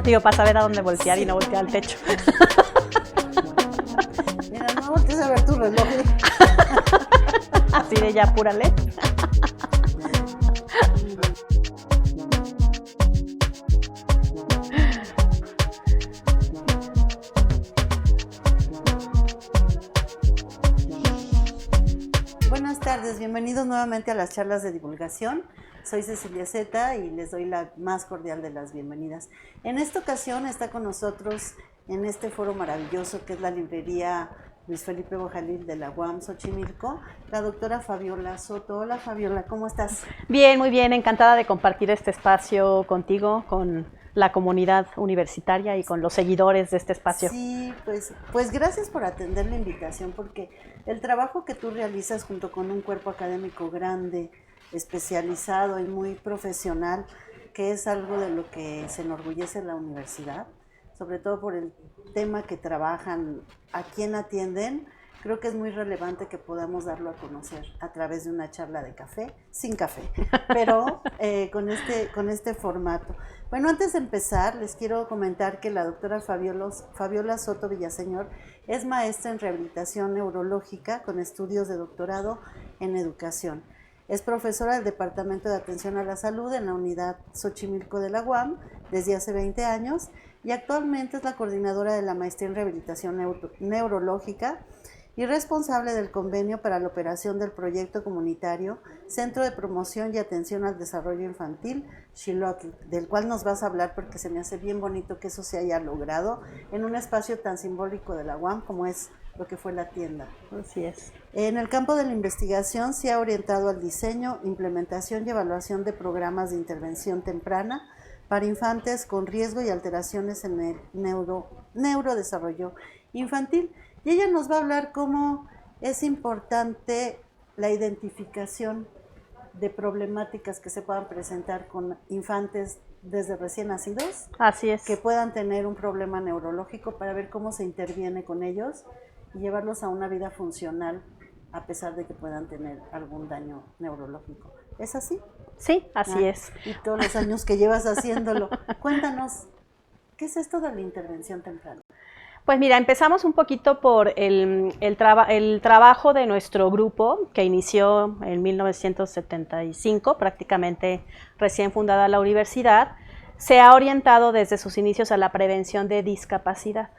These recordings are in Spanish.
Digo, para saber a dónde voltear y no voltear al techo. Mira, no voltees a ver tu reloj. Así de ya, apúrale. Buenas tardes, bienvenidos nuevamente a las charlas de divulgación. Soy Cecilia Zeta y les doy la más cordial de las bienvenidas. En esta ocasión está con nosotros en este foro maravilloso que es la librería Luis Felipe Bojalil de la UAM Xochimilco, la doctora Fabiola Soto. Hola Fabiola, ¿cómo estás? Bien, muy bien, encantada de compartir este espacio contigo, con la comunidad universitaria y con los seguidores de este espacio. Sí, pues gracias por atender la invitación, porque el trabajo que tú realizas junto con un cuerpo académico grande especializado y muy profesional, que es algo de lo que se enorgullece la universidad, sobre todo por el tema que trabajan, a quién atienden. Creo que es muy relevante que podamos darlo a conocer a través de una charla de café, sin café, pero con este formato. Bueno, antes de empezar, les quiero comentar que la doctora Fabiola Soto Villaseñor es maestra en rehabilitación neurológica con estudios de doctorado en educación. Es profesora del Departamento de Atención a la Salud en la Unidad Xochimilco de la UAM desde hace 20 años y actualmente es la coordinadora de la maestría en rehabilitación neurológica y responsable del convenio para la operación del proyecto comunitario Centro de Promoción y Atención al Desarrollo Infantil, Xilotl, del cual nos vas a hablar porque se me hace bien bonito que eso se haya logrado en un espacio tan simbólico de la UAM como es lo que fue la tienda. Así es. En el campo de la investigación se ha orientado al diseño, implementación y evaluación de programas de intervención temprana para infantes con riesgo y alteraciones en el neurodesarrollo infantil. Y ella nos va a hablar cómo es importante la identificación de problemáticas que se puedan presentar con infantes desde recién nacidos. Así es. Que puedan tener un problema neurológico para ver cómo se interviene con ellos y llevarlos a una vida funcional a pesar de que puedan tener algún daño neurológico. ¿Es así? Sí, así es. Y todos los años que llevas haciéndolo. Cuéntanos, ¿qué es esto de la intervención temprana? Pues mira, empezamos un poquito por el trabajo de nuestro grupo que inició en 1975, prácticamente recién fundada la universidad. Se ha orientado desde sus inicios a la prevención de discapacidad.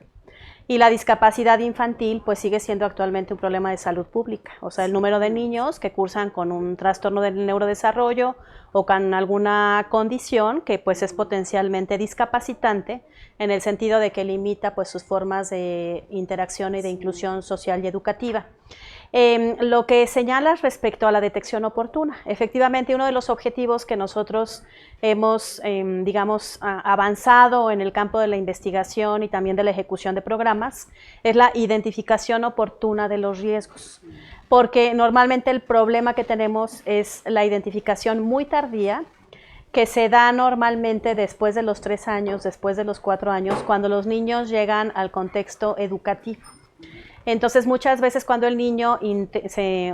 Y la discapacidad infantil pues sigue siendo actualmente un problema de salud pública. O sea, el número de niños que cursan con un trastorno del neurodesarrollo o con alguna condición que pues es potencialmente discapacitante en el sentido de que limita pues sus formas de interacción y de inclusión social y educativa. Lo que señalas respecto a la detección oportuna, efectivamente uno de los objetivos que nosotros hemos, avanzado en el campo de la investigación y también de la ejecución de programas es la identificación oportuna de los riesgos, porque normalmente el problema que tenemos es la identificación muy tardía, que se da normalmente después de los 3 años, después de los 4 años, cuando los niños llegan al contexto educativo. Entonces, muchas veces cuando el niño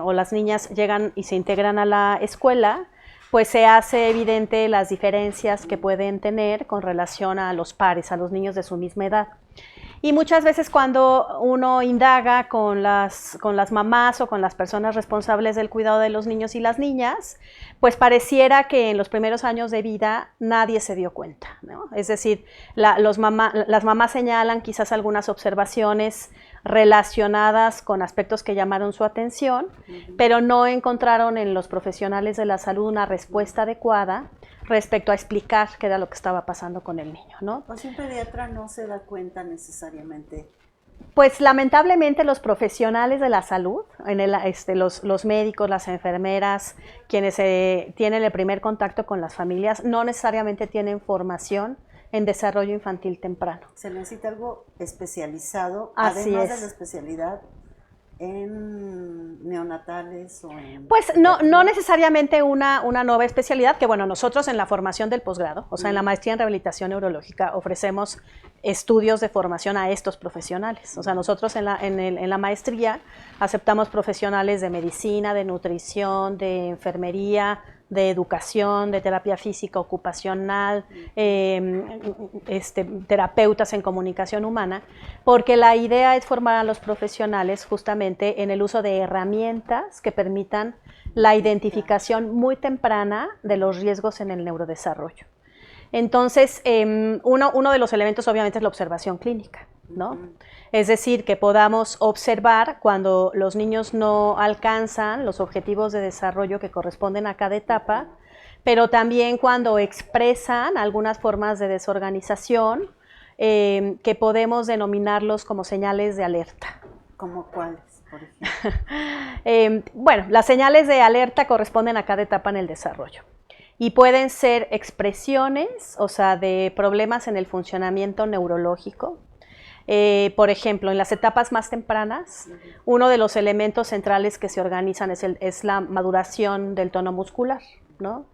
o las niñas llegan y se integran a la escuela, pues se hace evidente las diferencias que pueden tener con relación a los pares, a los niños de su misma edad. Y muchas veces cuando uno indaga con las mamás o con las personas responsables del cuidado de los niños y las niñas, pues pareciera que en los primeros años de vida nadie se dio cuenta, ¿no? Es decir, las mamás señalan quizás algunas observaciones relacionadas con aspectos que llamaron su atención, pero no encontraron en los profesionales de la salud una respuesta adecuada respecto a explicar qué era lo que estaba pasando con el niño, ¿no? O si un pediatra no se da cuenta necesariamente. Pues lamentablemente los profesionales de la salud, los médicos, las enfermeras, quienes tienen el primer contacto con las familias, no necesariamente tienen formación en desarrollo infantil temprano. Se necesita algo especializado, Así además es. de la especialidad en neonatales o en... Pues no necesariamente una nueva especialidad, que bueno, nosotros en la formación del posgrado, o sea, en la maestría en rehabilitación neurológica, ofrecemos estudios de formación a estos profesionales. O sea, nosotros en la maestría aceptamos profesionales de medicina, de nutrición, de enfermería, de educación, de terapia física ocupacional, terapeutas en comunicación humana, porque la idea es formar a los profesionales justamente en el uso de herramientas que permitan la identificación muy temprana de los riesgos en el neurodesarrollo. Entonces, uno de los elementos obviamente es la observación clínica, ¿no? Es decir, que podamos observar cuando los niños no alcanzan los objetivos de desarrollo que corresponden a cada etapa, pero también cuando expresan algunas formas de desorganización que podemos denominarlos como señales de alerta. ¿Cómo cuáles, por ejemplo? Bueno, las señales de alerta corresponden a cada etapa en el desarrollo. Y pueden ser expresiones, o sea, de problemas en el funcionamiento neurológico, Por ejemplo, en las etapas más tempranas, uno de los elementos centrales que se organizan es la maduración del tono muscular, ¿no?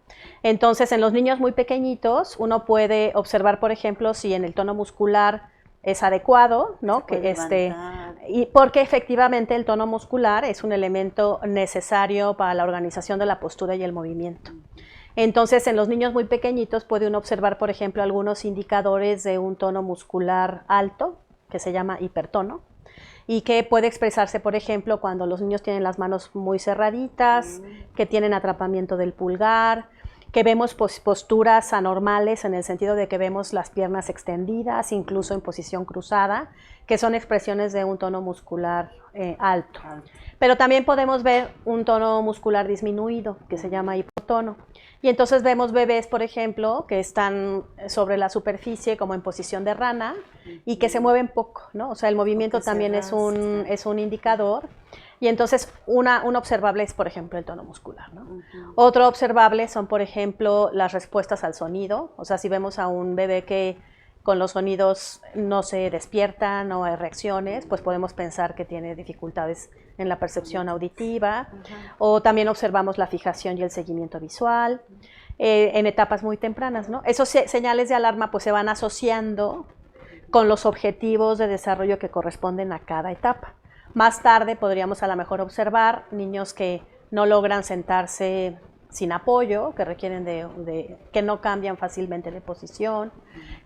Entonces, en los niños muy pequeñitos, uno puede observar, por ejemplo, si en el tono muscular es adecuado, ¿no? Y porque efectivamente el tono muscular es un elemento necesario para la organización de la postura y el movimiento. Entonces, en los niños muy pequeñitos puede uno observar, por ejemplo, algunos indicadores de un tono muscular alto, que se llama hipertono, y que puede expresarse, por ejemplo, cuando los niños tienen las manos muy cerraditas, que tienen atrapamiento del pulgar, que vemos posturas anormales en el sentido de que vemos las piernas extendidas, incluso en posición cruzada, que son expresiones de un tono muscular alto. Pero también podemos ver un tono muscular disminuido, que se llama hipotono. Y entonces vemos bebés, por ejemplo, que están sobre la superficie como en posición de rana y que se mueven poco, ¿no? O sea, el movimiento también es un indicador. Y entonces un observable es, por ejemplo, el tono muscular, ¿no? Otro observable son, por ejemplo, las respuestas al sonido. O sea, si vemos a un bebé que con los sonidos no se despierta, no hay reacciones, pues podemos pensar que tiene dificultades en la percepción auditiva. O también observamos la fijación y el seguimiento visual en etapas muy tempranas, ¿no? Esos señales de alarma pues se van asociando con los objetivos de desarrollo que corresponden a cada etapa. Más tarde podríamos a lo mejor observar niños que no logran sentarse sin apoyo, que requieren que no cambian fácilmente de posición,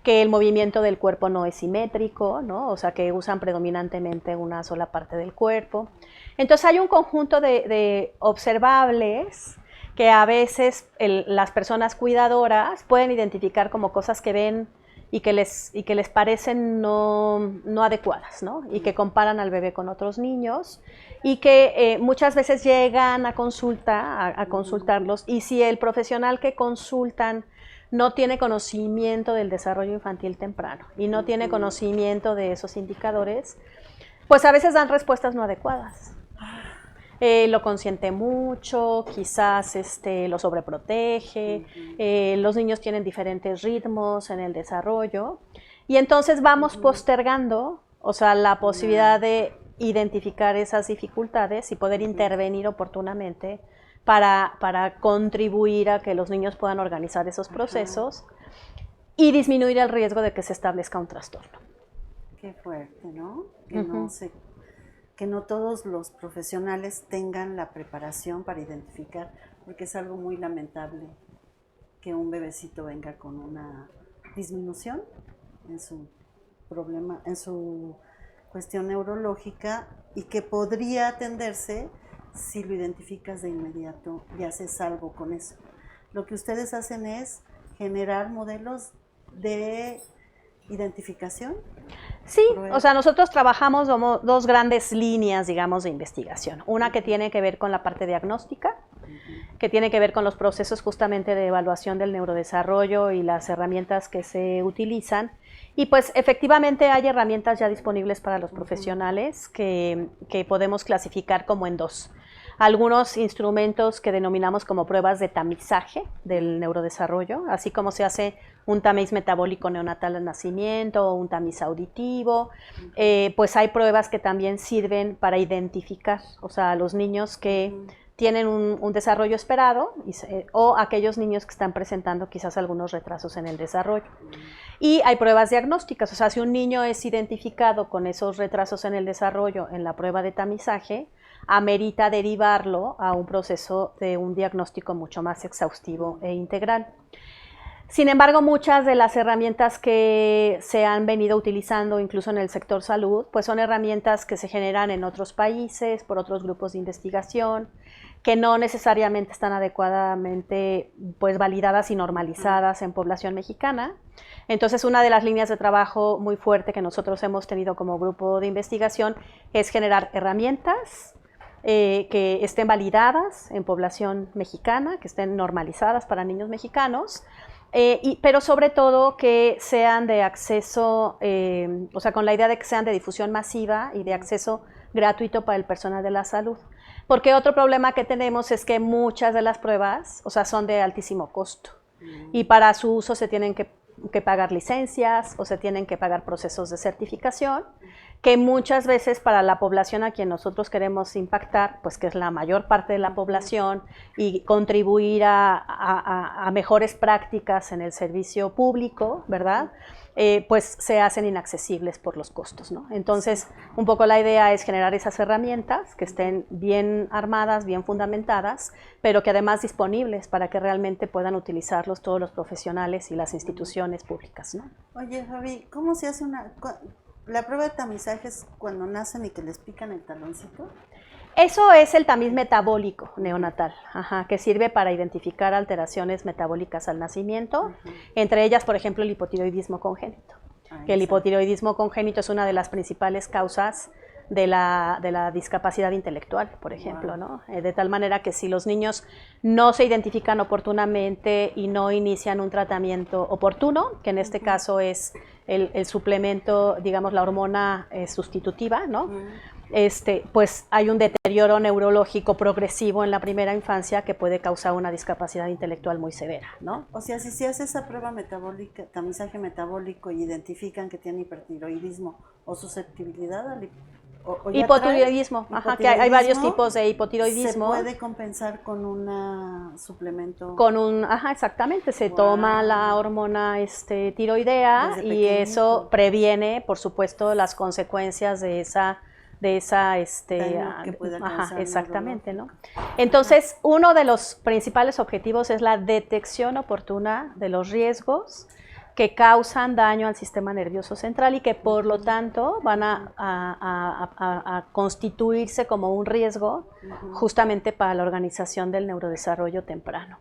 que el movimiento del cuerpo no es simétrico, ¿no? O sea, que usan predominantemente una sola parte del cuerpo. Entonces hay un conjunto de observables que a veces las personas cuidadoras pueden identificar como cosas que ven y que les parecen no adecuadas, ¿no? Y que comparan al bebé con otros niños y que muchas veces llegan a consultarlos, y si el profesional que consultan no tiene conocimiento del desarrollo infantil temprano y no tiene conocimiento de esos indicadores, pues a veces dan respuestas no adecuadas. Lo consiente mucho, quizás lo sobreprotege, los niños tienen diferentes ritmos en el desarrollo y entonces vamos postergando, o sea, la posibilidad de identificar esas dificultades y poder intervenir oportunamente para contribuir a que los niños puedan organizar esos procesos y disminuir el riesgo de que se establezca un trastorno. Qué fuerte, ¿no? Que no todos los profesionales tengan la preparación para identificar, porque es algo muy lamentable que un bebecito venga con una disminución en su problema, en su cuestión neurológica, y que podría atenderse si lo identificas de inmediato y haces algo con eso. Lo que ustedes hacen es generar modelos de identificación. Sí, o sea, nosotros trabajamos dos grandes líneas, digamos, de investigación. Una que tiene que ver con la parte diagnóstica, que tiene que ver con los procesos justamente de evaluación del neurodesarrollo y las herramientas que se utilizan. Y pues efectivamente hay herramientas ya disponibles para los profesionales que podemos clasificar como en dos. Algunos instrumentos que denominamos como pruebas de tamizaje del neurodesarrollo, así como se hace un tamiz metabólico neonatal al nacimiento o un tamiz auditivo, pues hay pruebas que también sirven para identificar, o sea, a los niños que tienen un desarrollo esperado o aquellos niños que están presentando quizás algunos retrasos en el desarrollo. Y hay pruebas diagnósticas, o sea, si un niño es identificado con esos retrasos en el desarrollo en la prueba de tamizaje, amerita derivarlo a un proceso de un diagnóstico mucho más exhaustivo e integral. Sin embargo, muchas de las herramientas que se han venido utilizando, incluso en el sector salud, pues son herramientas que se generan en otros países, por otros grupos de investigación, que no necesariamente están adecuadamente pues, validadas y normalizadas en población mexicana. Entonces, una de las líneas de trabajo muy fuerte que nosotros hemos tenido como grupo de investigación es generar herramientas que estén validadas en población mexicana, que estén normalizadas para niños mexicanos, pero sobre todo que sean de acceso, o sea, con la idea de que sean de difusión masiva y de acceso gratuito para el personal de la salud. Porque otro problema que tenemos es que muchas de las pruebas, o sea, son de altísimo costo y para su uso se tienen que que pagar licencias o se tienen que pagar procesos de certificación, que muchas veces para la población a quien nosotros queremos impactar, pues que es la mayor parte de la población, y contribuir a mejores prácticas en el servicio público, ¿verdad? Pues se hacen inaccesibles por los costos, ¿no? Entonces, un poco la idea es generar esas herramientas que estén bien armadas, bien fundamentadas, pero que además disponibles para que realmente puedan utilizarlos todos los profesionales y las instituciones públicas, ¿no? Oye, Fabi, ¿cómo se hace la prueba de tamizaje es cuando nacen y que les pican el taloncito? Eso es el tamiz metabólico neonatal, que sirve para identificar alteraciones metabólicas al nacimiento, entre ellas, por ejemplo, el hipotiroidismo congénito. Que el hipotiroidismo congénito es una de las principales causas de la discapacidad intelectual, por ejemplo, ¿no? De tal manera que si los niños no se identifican oportunamente y no inician un tratamiento oportuno, que en este caso es el suplemento, digamos, la hormona sustitutiva, ¿no? Pues hay un deterioro neurológico progresivo en la primera infancia que puede causar una discapacidad intelectual muy severa, ¿no? O sea, si se hace esa prueba metabólica, tamizaje metabólico, y identifican que tiene hipertiroidismo o susceptibilidad al hipotiroidismo, que hay varios tipos de hipotiroidismo. ¿Se puede compensar con un suplemento? Exactamente, se toma la hormona tiroidea y eso previene, por supuesto, las consecuencias de esa que puede alcanzar exactamente, ¿no? Entonces, uno de los principales objetivos es la detección oportuna de los riesgos que causan daño al sistema nervioso central y que por lo tanto van a constituirse como un riesgo justamente para la organización del neurodesarrollo temprano.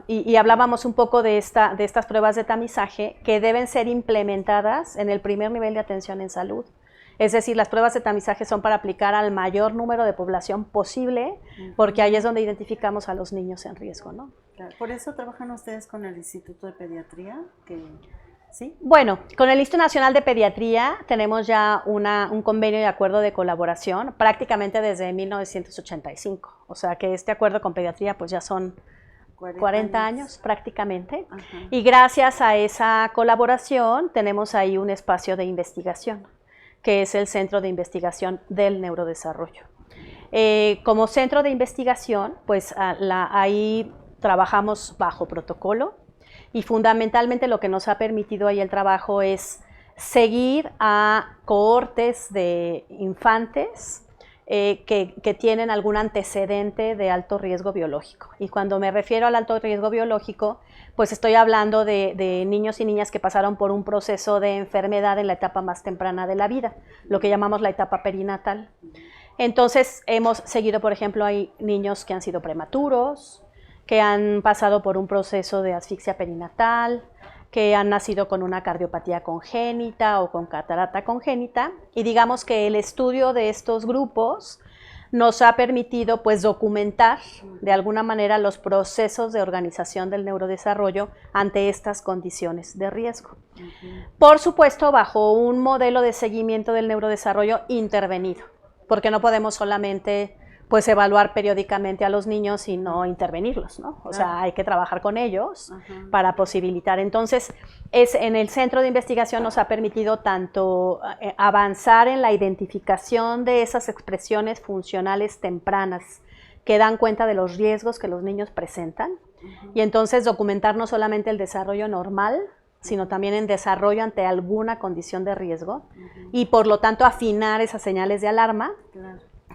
Y hablábamos un poco de estas pruebas de tamizaje que deben ser implementadas en el primer nivel de atención en salud. Es decir, las pruebas de tamizaje son para aplicar al mayor número de población posible, porque ahí es donde identificamos a los niños en riesgo, ¿no? Claro. ¿Por eso trabajan ustedes con el Instituto de Pediatría? ¿Sí? Bueno, con el Instituto Nacional de Pediatría tenemos ya un convenio de acuerdo de colaboración prácticamente desde 1985. O sea que este acuerdo con Pediatría pues ya son 40 años prácticamente. Y gracias a esa colaboración tenemos ahí un espacio de investigación, que es el Centro de Investigación del Neurodesarrollo. Como centro de investigación, pues ahí trabajamos bajo protocolo y fundamentalmente lo que nos ha permitido ahí el trabajo es seguir a cohortes de infantes que tienen algún antecedente de alto riesgo biológico. Y cuando me refiero al alto riesgo biológico, pues estoy hablando de niños y niñas que pasaron por un proceso de enfermedad en la etapa más temprana de la vida, lo que llamamos la etapa perinatal. Entonces hemos seguido, por ejemplo, hay niños que han sido prematuros, que han pasado por un proceso de asfixia perinatal, que han nacido con una cardiopatía congénita o con catarata congénita, y digamos que el estudio de estos grupos nos ha permitido pues documentar de alguna manera los procesos de organización del neurodesarrollo ante estas condiciones de riesgo. Por supuesto, bajo un modelo de seguimiento del neurodesarrollo intervenido, porque no podemos solamente pues evaluar periódicamente a los niños y no intervenirlos, ¿no? O sea, hay que trabajar con ellos para posibilitar. Entonces, en el centro de investigación nos ha permitido tanto avanzar en la identificación de esas expresiones funcionales tempranas que dan cuenta de los riesgos que los niños presentan, y entonces documentar no solamente el desarrollo normal, sino también en desarrollo ante alguna condición de riesgo, y por lo tanto afinar esas señales de alarma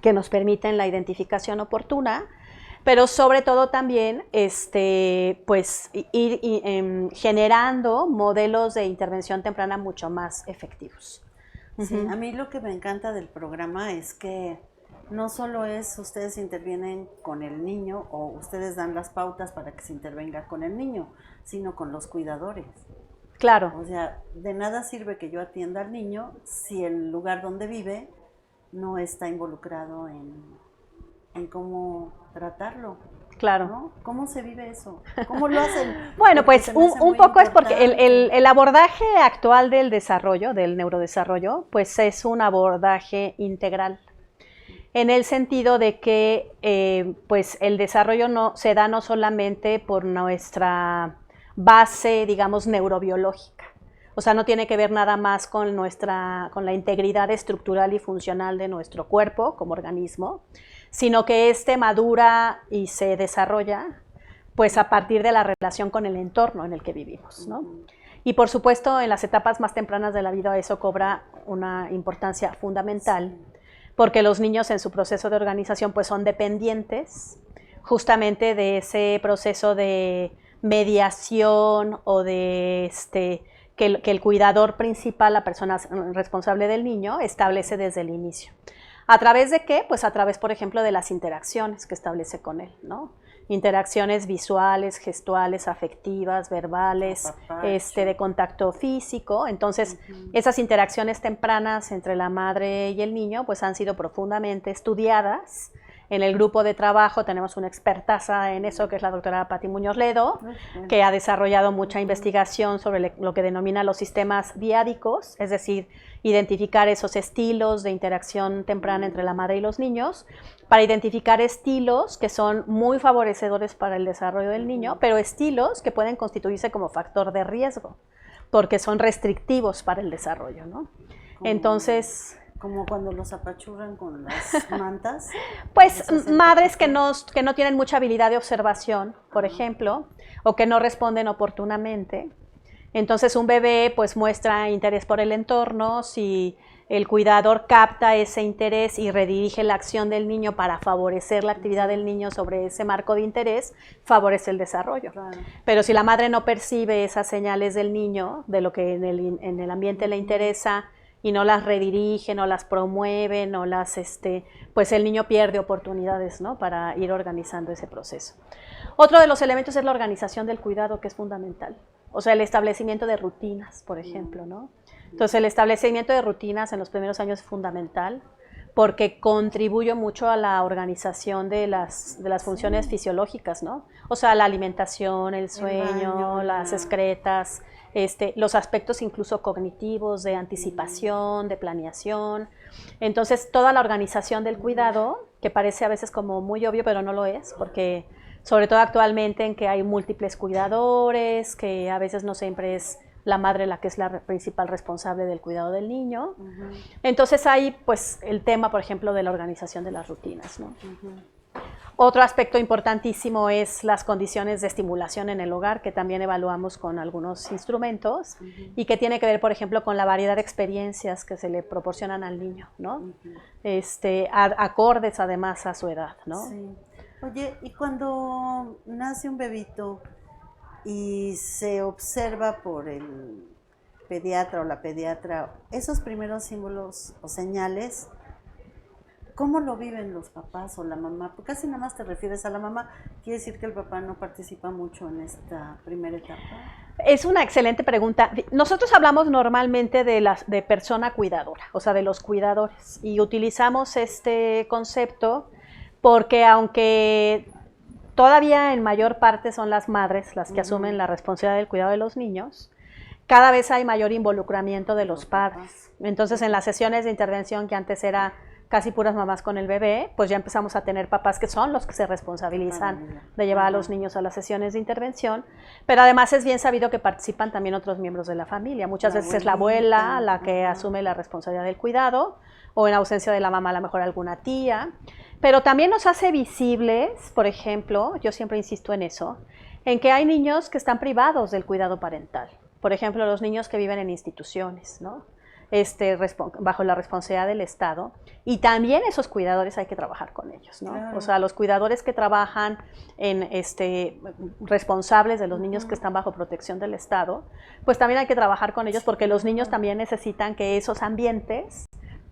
que nos permiten la identificación oportuna, pero sobre todo también pues ir generando modelos de intervención temprana mucho más efectivos. Sí, a mí lo que me encanta del programa es que no solo es ustedes intervienen con el niño o ustedes dan las pautas para que se intervenga con el niño, sino con los cuidadores. Claro. O sea, de nada sirve que yo atienda al niño si el lugar donde vive no está involucrado en cómo tratarlo. Claro. ¿No? ¿Cómo se vive eso? ¿Cómo lo hacen? Bueno, pues un poco es porque el abordaje actual del desarrollo, del neurodesarrollo, pues es un abordaje integral. en el sentido de que pues el desarrollo no, se da no solamente por nuestra base, digamos, neurobiológica. O sea, no tiene que ver nada más con con la integridad estructural y funcional de nuestro cuerpo como organismo, sino que madura y se desarrolla pues a partir de la relación con el entorno en el que vivimos, ¿no? Y por supuesto, en las etapas más tempranas de la vida eso cobra una importancia fundamental, porque los niños en su proceso de organización pues son dependientes justamente de ese proceso de mediación o de que el cuidador principal, la persona responsable del niño, establece desde el inicio. ¿A través de qué? Pues a través, por ejemplo, de las interacciones que establece con él, ¿no? Interacciones visuales, gestuales, afectivas, verbales, de contacto físico. Entonces, esas interacciones tempranas entre la madre y el niño pues han sido profundamente estudiadas. En el grupo de trabajo tenemos una expertaza en eso, que es la doctora Pati Muñoz Ledo, que ha desarrollado mucha investigación sobre lo que denomina los sistemas diádicos, es decir, identificar esos estilos de interacción temprana entre la madre y los niños, para identificar estilos que son muy favorecedores para el desarrollo del niño, pero estilos que pueden constituirse como factor de riesgo, porque son restrictivos para el desarrollo, ¿no? Entonces... Como cuando los apachurran con las mantas. Pues madres que no tienen mucha habilidad de observación, por ejemplo, o que no responden oportunamente. Entonces un bebé pues muestra interés por el entorno, si el cuidador capta ese interés y redirige la acción del niño para favorecer la actividad del niño sobre ese marco de interés, favorece el desarrollo. Claro. Pero si la madre no percibe esas señales del niño, de lo que en el ambiente le interesa, y no las redirige, no las promueve, no las, pues el niño pierde oportunidades, ¿no? Para ir organizando ese proceso. Otro de los elementos es la organización del cuidado, que es fundamental. O sea, el establecimiento de rutinas, por ejemplo, ¿no? Entonces, el establecimiento de rutinas en los primeros años es fundamental porque contribuye mucho a la organización de las funciones fisiológicas, ¿no? O sea, la alimentación, el sueño, las excretas, los aspectos incluso cognitivos de anticipación, de planeación. Entonces, toda la organización del cuidado, que parece a veces como muy obvio, pero no lo es, porque sobre todo actualmente en que hay múltiples cuidadores, que a veces no siempre es la madre la que es la principal responsable del cuidado del niño. Entonces hay pues el tema, por ejemplo, de la organización de las rutinas, ¿no? Otro aspecto importantísimo es las condiciones de estimulación en el hogar, que también evaluamos con algunos instrumentos y que tiene que ver, por ejemplo, con la variedad de experiencias que se le proporcionan al niño, ¿no? Acordes además a su edad, ¿no? Sí. Oye, y cuando nace un bebito y se observa por el pediatra o la pediatra esos primeros símbolos o señales, ¿cómo lo viven los papás o la mamá? Porque casi nada más te refieres a la mamá. ¿Quiere decir que el papá no participa mucho en esta primera etapa? Es una excelente pregunta. Nosotros hablamos normalmente de persona cuidadora, o sea, de los cuidadores, y utilizamos este concepto porque aunque todavía en mayor parte son las madres las que asumen la responsabilidad del cuidado de los niños, cada vez hay mayor involucramiento de los padres. Entonces, en las sesiones de intervención que antes era casi puras mamás con el bebé, pues ya empezamos a tener papás que son los que se responsabilizan de llevar a los niños a las sesiones de intervención, pero además es bien sabido que participan también otros miembros de la familia. Muchas veces es la abuela la que asume la responsabilidad del cuidado, o en ausencia de la mamá a lo mejor alguna tía, pero también nos hace visibles, por ejemplo, yo siempre insisto en eso, en que hay niños que están privados del cuidado parental. Por ejemplo, los niños que viven en instituciones, ¿no? Bajo la responsabilidad del Estado, y también esos cuidadores hay que trabajar con ellos, ¿no? Claro. O sea, los cuidadores que trabajan en responsables de los niños que están bajo protección del Estado, pues también hay que trabajar con ellos porque los niños también necesitan que esos ambientes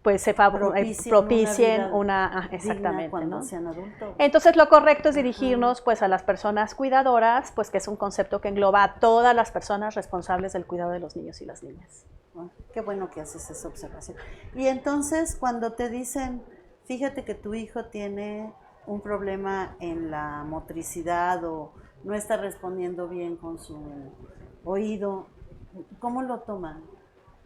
pues se propicien una exactamente, cuando ¿no? sean adultos. Entonces lo correcto es dirigirnos pues a las personas cuidadoras, pues que es un concepto que engloba a todas las personas responsables del cuidado de los niños y las niñas. Qué bueno que haces esa observación. Y entonces cuando te dicen, fíjate que tu hijo tiene un problema en la motricidad o no está respondiendo bien con su oído, ¿cómo lo toman?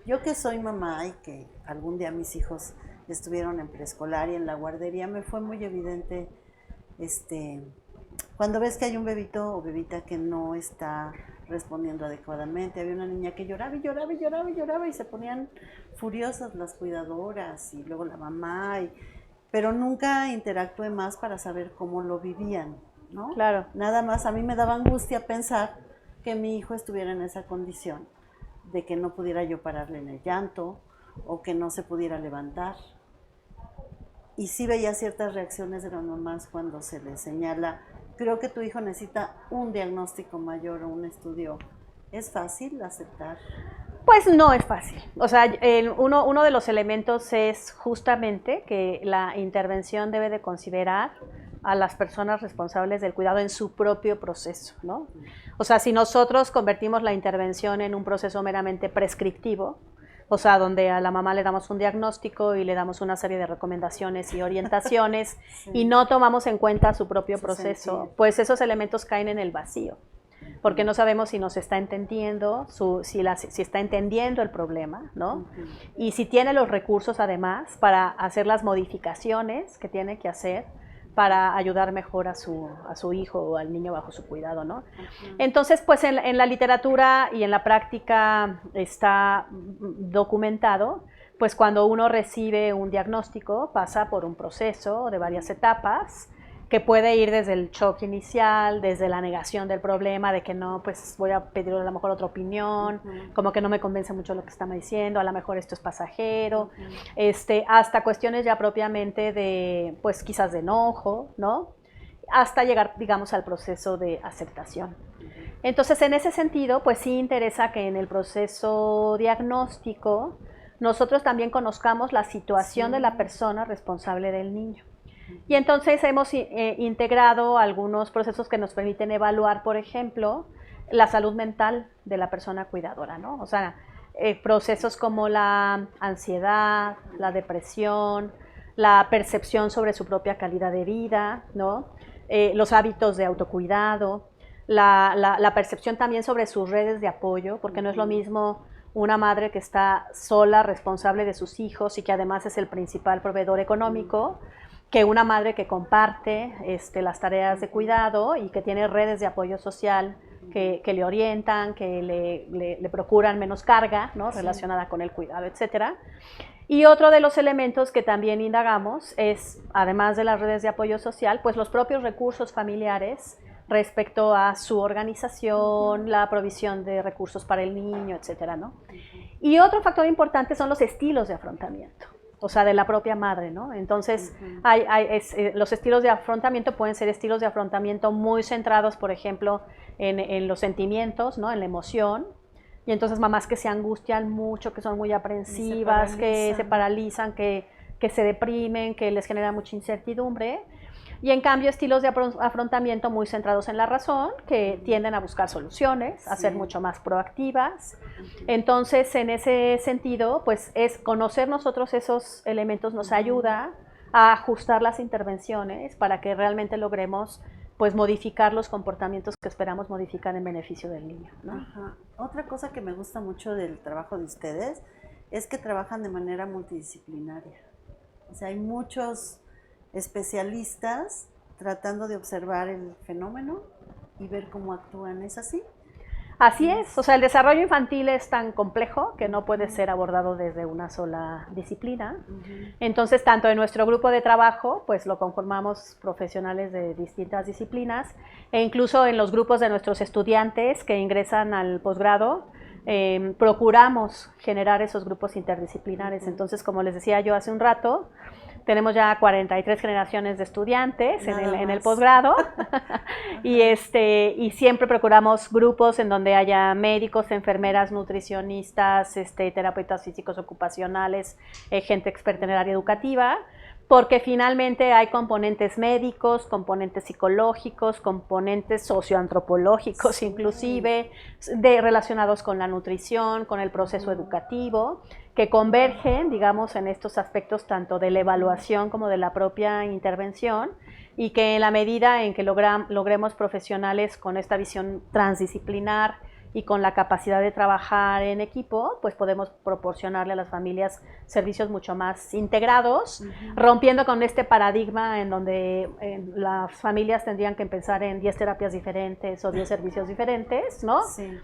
Yo que soy mamá y que algún día mis hijos que estuvieron en preescolar y en la guardería, me fue muy evidente, cuando ves que hay un bebito o bebita que no está respondiendo adecuadamente. Había una niña que lloraba y lloraba y lloraba y lloraba y se ponían furiosas las cuidadoras y luego la mamá, pero nunca interactué más para saber cómo lo vivían, ¿no? Claro. Nada más a mí me daba angustia pensar que mi hijo estuviera en esa condición, de que no pudiera yo pararle en el llanto o que no se pudiera levantar. Y sí veía ciertas reacciones de las mamás cuando se les señala, creo que tu hijo necesita un diagnóstico mayor o un estudio. ¿Es fácil aceptar? Pues no es fácil. O sea, uno de los elementos es justamente que la intervención debe de considerar a las personas responsables del cuidado en su propio proceso, ¿no? O sea, si nosotros convertimos la intervención en un proceso meramente prescriptivo, o sea, donde a la mamá le damos un diagnóstico y le damos una serie de recomendaciones y orientaciones sí. Y no tomamos en cuenta su propio proceso, pues esos elementos caen en el vacío, porque no sabemos si nos está entendiendo, si está entendiendo el problema, ¿no? Y si tiene los recursos además para hacer las modificaciones que tiene que hacer para ayudar mejor a su hijo o al niño bajo su cuidado, ¿no? Entonces, pues en la literatura y en la práctica está documentado, pues cuando uno recibe un diagnóstico pasa por un proceso de varias etapas, que puede ir desde el shock inicial, desde la negación del problema, de que no, pues voy a pedir a lo mejor otra opinión, como que no me convence mucho lo que está diciendo, a lo mejor esto es pasajero, hasta cuestiones ya propiamente de, pues quizás de enojo, ¿no? Hasta llegar, digamos, al proceso de aceptación. Entonces, en ese sentido, pues sí interesa que en el proceso diagnóstico nosotros también conozcamos la situación de la persona responsable del niño. Y entonces hemos integrado algunos procesos que nos permiten evaluar, por ejemplo, la salud mental de la persona cuidadora, ¿no? O sea, procesos como la ansiedad, la depresión, la percepción sobre su propia calidad de vida, ¿no? Los hábitos de autocuidado, la percepción también sobre sus redes de apoyo, porque no es lo mismo una madre que está sola, responsable de sus hijos y que además es el principal proveedor económico, que una madre que comparte las tareas de cuidado y que tiene redes de apoyo social que le orientan, que le procuran menos carga, ¿no? Relacionada con el cuidado, etcétera. Y otro de los elementos que también indagamos es, además de las redes de apoyo social, pues los propios recursos familiares respecto a su organización, la provisión de recursos para el niño, etcétera, ¿no? Y otro factor importante son los estilos de afrontamiento, o sea, de la propia madre, ¿no? Entonces, los estilos de afrontamiento pueden ser estilos de afrontamiento muy centrados, por ejemplo, en los sentimientos, ¿no? En la emoción. Y entonces mamás que se angustian mucho, que son muy aprensivas, que se paralizan, que se deprimen, que les genera mucha incertidumbre. Y en cambio estilos de afrontamiento muy centrados en la razón, que tienden a buscar soluciones, a ser mucho más proactivas. Entonces, en ese sentido, pues es conocer nosotros esos elementos nos ayuda a ajustar las intervenciones para que realmente logremos pues modificar los comportamientos que esperamos modificar en beneficio del niño, ¿no? Ajá. Otra cosa que me gusta mucho del trabajo de ustedes es que trabajan de manera multidisciplinaria. O sea, hay muchos especialistas tratando de observar el fenómeno y ver cómo actúan. ¿Es así? Así es, o sea, el desarrollo infantil es tan complejo que no puede ser abordado desde una sola disciplina. Entonces, tanto en nuestro grupo de trabajo, pues lo conformamos profesionales de distintas disciplinas, e incluso en los grupos de nuestros estudiantes que ingresan al posgrado, procuramos generar esos grupos interdisciplinares. Entonces, como les decía yo hace un rato, tenemos ya 43 generaciones de estudiantes en el posgrado y siempre procuramos grupos en donde haya médicos, enfermeras, nutricionistas, terapeutas físicos ocupacionales, gente experta en el área educativa, porque finalmente hay componentes médicos, componentes psicológicos, componentes socioantropológicos inclusive, relacionados con la nutrición, con el proceso educativo, que convergen, digamos, en estos aspectos tanto de la evaluación como de la propia intervención, y que en la medida en que logremos profesionales con esta visión transdisciplinar y con la capacidad de trabajar en equipo, pues podemos proporcionarle a las familias servicios mucho más integrados, rompiendo con este paradigma en donde las familias tendrían que pensar en 10 terapias diferentes o 10 servicios diferentes, ¿no? Sí.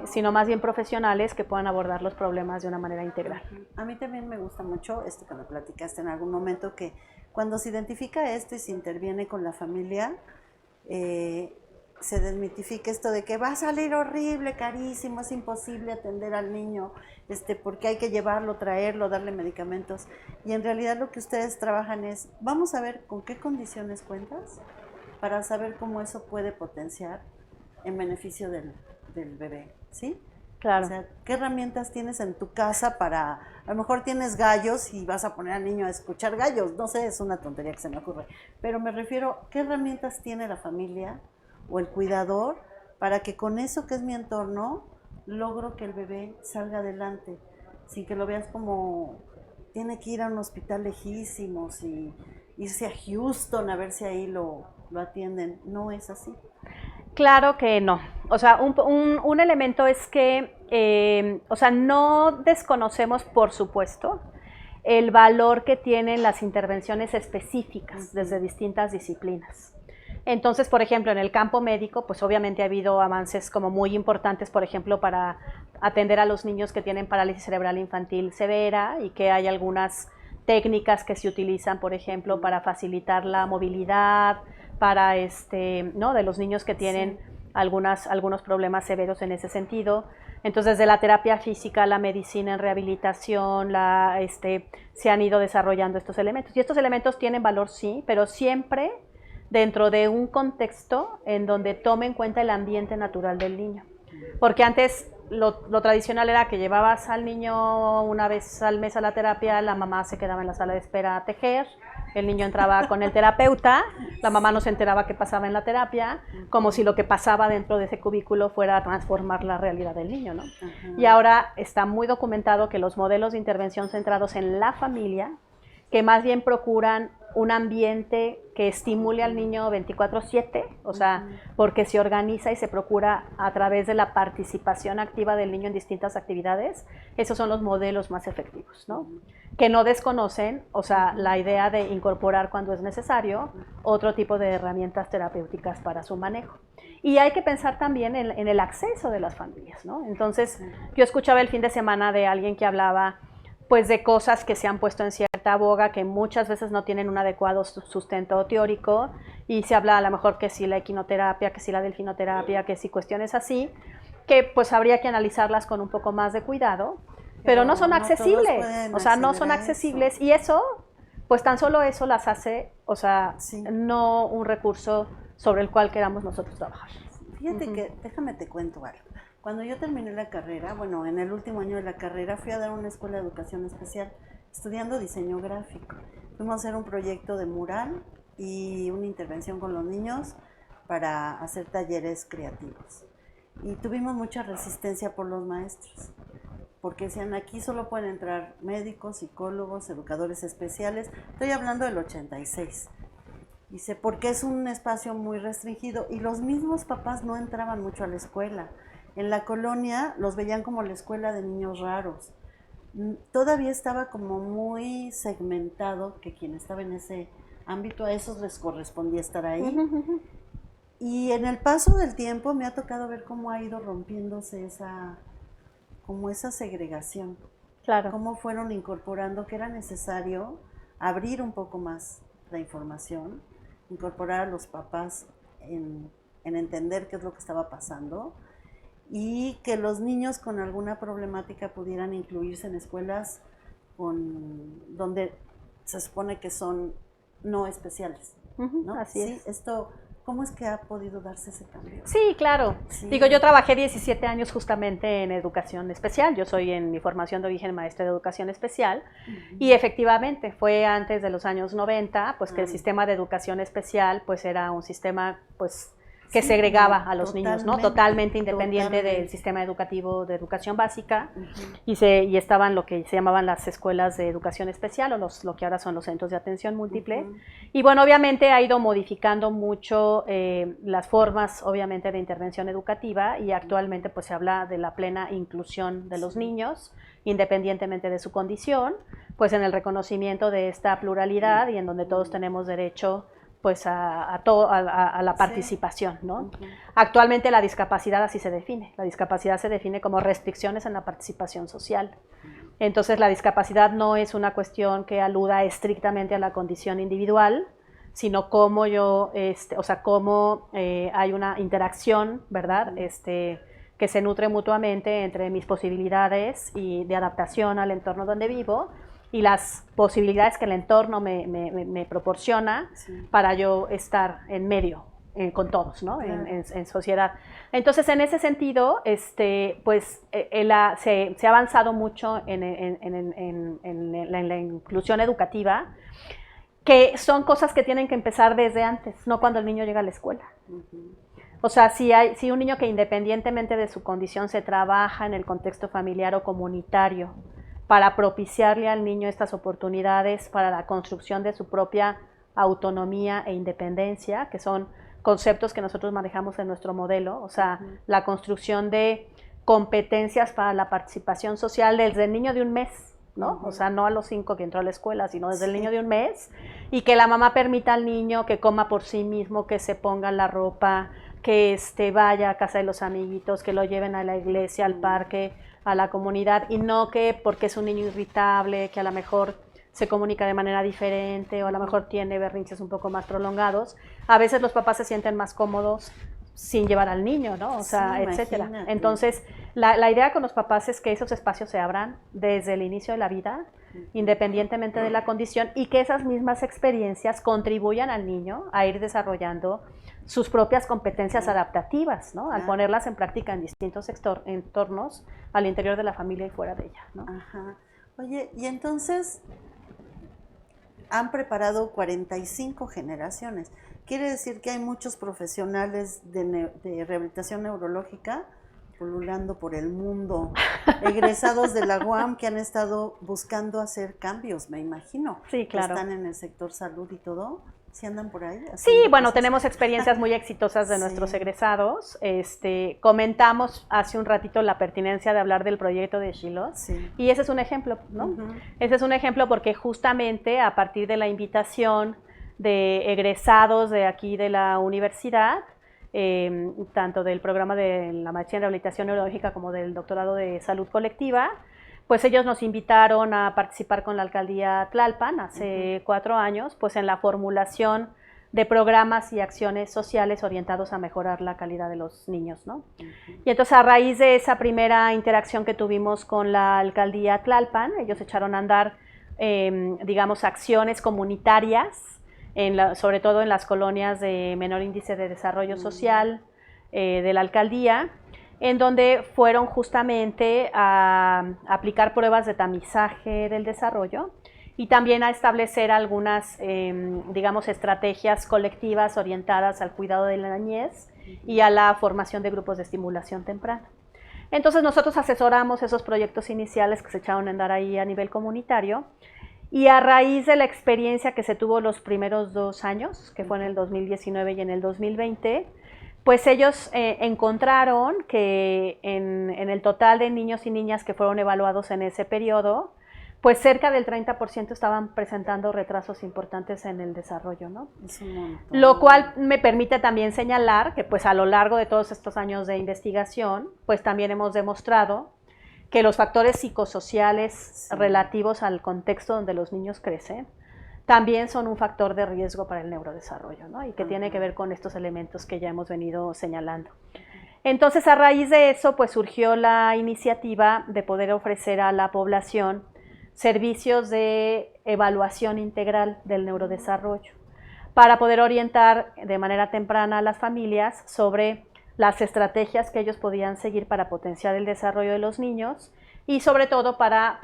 Sino más bien profesionales que puedan abordar los problemas de una manera integral. A mí también me gusta mucho esto que me platicaste en algún momento, que cuando se identifica esto y se interviene con la familia, se desmitifica esto de que va a salir horrible, carísimo, es imposible atender al niño, porque hay que llevarlo, traerlo, darle medicamentos. Y en realidad lo que ustedes trabajan es, vamos a ver con qué condiciones cuentas para saber cómo eso puede potenciar en beneficio del bebé, ¿sí? Claro. O sea, ¿qué herramientas tienes en tu casa para, a lo mejor tienes gallos y vas a poner al niño a escuchar gallos? No sé, es una tontería que se me ocurre. Pero me refiero, ¿qué herramientas tiene la familia o el cuidador para que con eso que es mi entorno logro que el bebé salga adelante? Sin que lo veas como, tiene que ir a un hospital lejísimo, y irse a Houston a ver si ahí lo atienden. No es así. Claro que no. O sea, un elemento es que, o sea, no desconocemos, por supuesto, el valor que tienen las intervenciones específicas desde distintas disciplinas. Entonces, por ejemplo, en el campo médico, pues obviamente ha habido avances como muy importantes, por ejemplo, para atender a los niños que tienen parálisis cerebral infantil severa y que hay algunas técnicas que se utilizan, por ejemplo, para facilitar la movilidad, para ¿no? de los niños que tienen algunos problemas severos en ese sentido. Entonces, desde la terapia física, la medicina en rehabilitación, se han ido desarrollando estos elementos. Y estos elementos tienen valor, sí, pero siempre dentro de un contexto en donde tome en cuenta el ambiente natural del niño. Porque antes lo tradicional era que llevabas al niño una vez al mes a la terapia, la mamá se quedaba en la sala de espera a tejer, el niño entraba con el terapeuta, la mamá no se enteraba qué pasaba en la terapia, como si lo que pasaba dentro de ese cubículo fuera a transformar la realidad del niño, ¿no? Y ahora está muy documentado que los modelos de intervención centrados en la familia, que más bien procuran un ambiente que estimule al niño 24/7, o sea, porque se organiza y se procura a través de la participación activa del niño en distintas actividades, esos son los modelos más efectivos, ¿no? Que no desconocen, o sea, la idea de incorporar cuando es necesario otro tipo de herramientas terapéuticas para su manejo. Y hay que pensar también en el acceso de las familias, ¿no? Entonces, yo escuchaba el fin de semana de alguien que hablaba pues de cosas que se han puesto en cierta boga, que muchas veces no tienen un adecuado sustento teórico, y se habla a lo mejor que si la equinoterapia, que si la delfinoterapia, que si cuestiones así, que pues habría que analizarlas con un poco más de cuidado, pero no son accesibles, o sea, no son accesibles, y eso, pues tan solo eso las hace, o sea, no un recurso sobre el cual queramos nosotros trabajar. Fíjate que, déjame te cuento algo. Cuando yo terminé la carrera, bueno, en el último año de la carrera, fui a dar una escuela de educación especial, estudiando diseño gráfico. Fuimos a hacer un proyecto de mural y una intervención con los niños para hacer talleres creativos. Y tuvimos mucha resistencia por los maestros, porque decían, aquí solo pueden entrar médicos, psicólogos, educadores especiales. Estoy hablando del 86. Dice, porque es un espacio muy restringido, y los mismos papás no entraban mucho a la escuela. En la colonia los veían como la escuela de niños raros. Todavía estaba como muy segmentado que quien estaba en ese ámbito, a esos les correspondía estar ahí. Y en el paso del tiempo me ha tocado ver cómo ha ido rompiéndose esa segregación. Claro. Cómo fueron incorporando que era necesario abrir un poco más la información, incorporar a los papás en entender qué es lo que estaba pasando, y que los niños con alguna problemática pudieran incluirse en escuelas donde se supone que son no especiales, ¿no? Así es. Esto, ¿cómo es que ha podido darse ese cambio? Sí, claro. Sí. Digo, yo trabajé 17 años justamente en educación especial. Yo soy en mi formación de origen maestra de educación especial, y efectivamente fue antes de los años 90, pues que el sistema de educación especial pues era un sistema pues que Sí, segregaba a los niños, ¿no? totalmente, Totalmente independiente totalmente. del sistema educativo de educación básica, y estaban lo que se llamaban las escuelas de educación especial, o lo que ahora son los centros de atención múltiple. Y bueno, obviamente ha ido modificando mucho las formas, obviamente, de intervención educativa, y actualmente pues se habla de la plena inclusión de los niños, independientemente de su condición, pues en el reconocimiento de esta pluralidad y en donde todos tenemos derecho pues a la participación, ¿no? Actualmente la discapacidad así se define. La discapacidad se define como restricciones en la participación social. Entonces la discapacidad no es una cuestión que aluda estrictamente a la condición individual, sino cómo cómo hay una interacción, ¿verdad? Que se nutre mutuamente entre mis posibilidades y de adaptación al entorno donde vivo y las posibilidades que el entorno me proporciona para yo estar en medio con todos, ¿no? En sociedad. Entonces, en ese sentido, pues se ha avanzado mucho en la inclusión educativa, que son cosas que tienen que empezar desde antes, no cuando el niño llega a la escuela. O sea, si un niño que independientemente de su condición se trabaja en el contexto familiar o comunitario para propiciarle al niño estas oportunidades para la construcción de su propia autonomía e independencia, que son conceptos que nosotros manejamos en nuestro modelo, o sea, la construcción de competencias para la participación social desde el niño de un mes, ¿no? O sea, no a los 5 que entró a la escuela, sino desde el niño de un mes, y que la mamá permita al niño que coma por sí mismo, que se ponga la ropa, que vaya a casa de los amiguitos, que lo lleven a la iglesia, al parque, a la comunidad, y no que porque es un niño irritable, que a lo mejor se comunica de manera diferente o a lo mejor tiene berrinches un poco más prolongados, a veces los papás se sienten más cómodos sin llevar al niño, ¿no? O sea, etcétera. Imagínate. Entonces, la idea con los papás es que esos espacios se abran desde el inicio de la vida, independientemente de la condición, y que esas mismas experiencias contribuyan al niño a ir desarrollando sus propias competencias adaptativas, ¿no? Al ponerlas en práctica en distintos entornos al interior de la familia y fuera de ella, ¿no? Ajá. Oye, y entonces han preparado 45 generaciones. Quiere decir que hay muchos profesionales de rehabilitación neurológica pululando por el mundo, egresados de la UAM que han estado buscando hacer cambios, me imagino. Sí, claro. Están en el sector salud y todo. ¿Sí andan por ahí? Sí, bueno, tenemos experiencias muy exitosas de nuestros egresados. Comentamos hace un ratito la pertinencia de hablar del proyecto de Shiloh, y ese es un ejemplo, ¿no? Ese es un ejemplo porque justamente a partir de la invitación de egresados de aquí de la universidad, tanto del programa de la maestría en rehabilitación neurológica como del doctorado de salud colectiva, pues ellos nos invitaron a participar con la alcaldía Tlalpan hace 4 años, pues en la formulación de programas y acciones sociales orientados a mejorar la calidad de los niños, ¿no? Y entonces a raíz de esa primera interacción que tuvimos con la alcaldía Tlalpan, ellos echaron a andar, digamos, acciones comunitarias, sobre todo en las colonias de menor índice de desarrollo social de la alcaldía, en donde fueron justamente a aplicar pruebas de tamizaje del desarrollo y también a establecer algunas, digamos, estrategias colectivas orientadas al cuidado de la niñez y a la formación de grupos de estimulación temprana. Entonces nosotros asesoramos esos proyectos iniciales que se echaron a andar ahí a nivel comunitario, y a raíz de la experiencia que se tuvo los primeros 2 años, que fue en el 2019 y en el 2020, pues ellos encontraron que en el total de niños y niñas que fueron evaluados en ese periodo, pues cerca del 30% estaban presentando retrasos importantes en el desarrollo, ¿no? Es un montón. Lo cual me permite también señalar que pues a lo largo de todos estos años de investigación, pues también hemos demostrado que los factores psicosociales relativos al contexto donde los niños crecen también son un factor de riesgo para el neurodesarrollo, ¿no? Y que tiene que ver con estos elementos que ya hemos venido señalando. Entonces, a raíz de eso, pues surgió la iniciativa de poder ofrecer a la población servicios de evaluación integral del neurodesarrollo para poder orientar de manera temprana a las familias sobre las estrategias que ellos podían seguir para potenciar el desarrollo de los niños y sobre todo para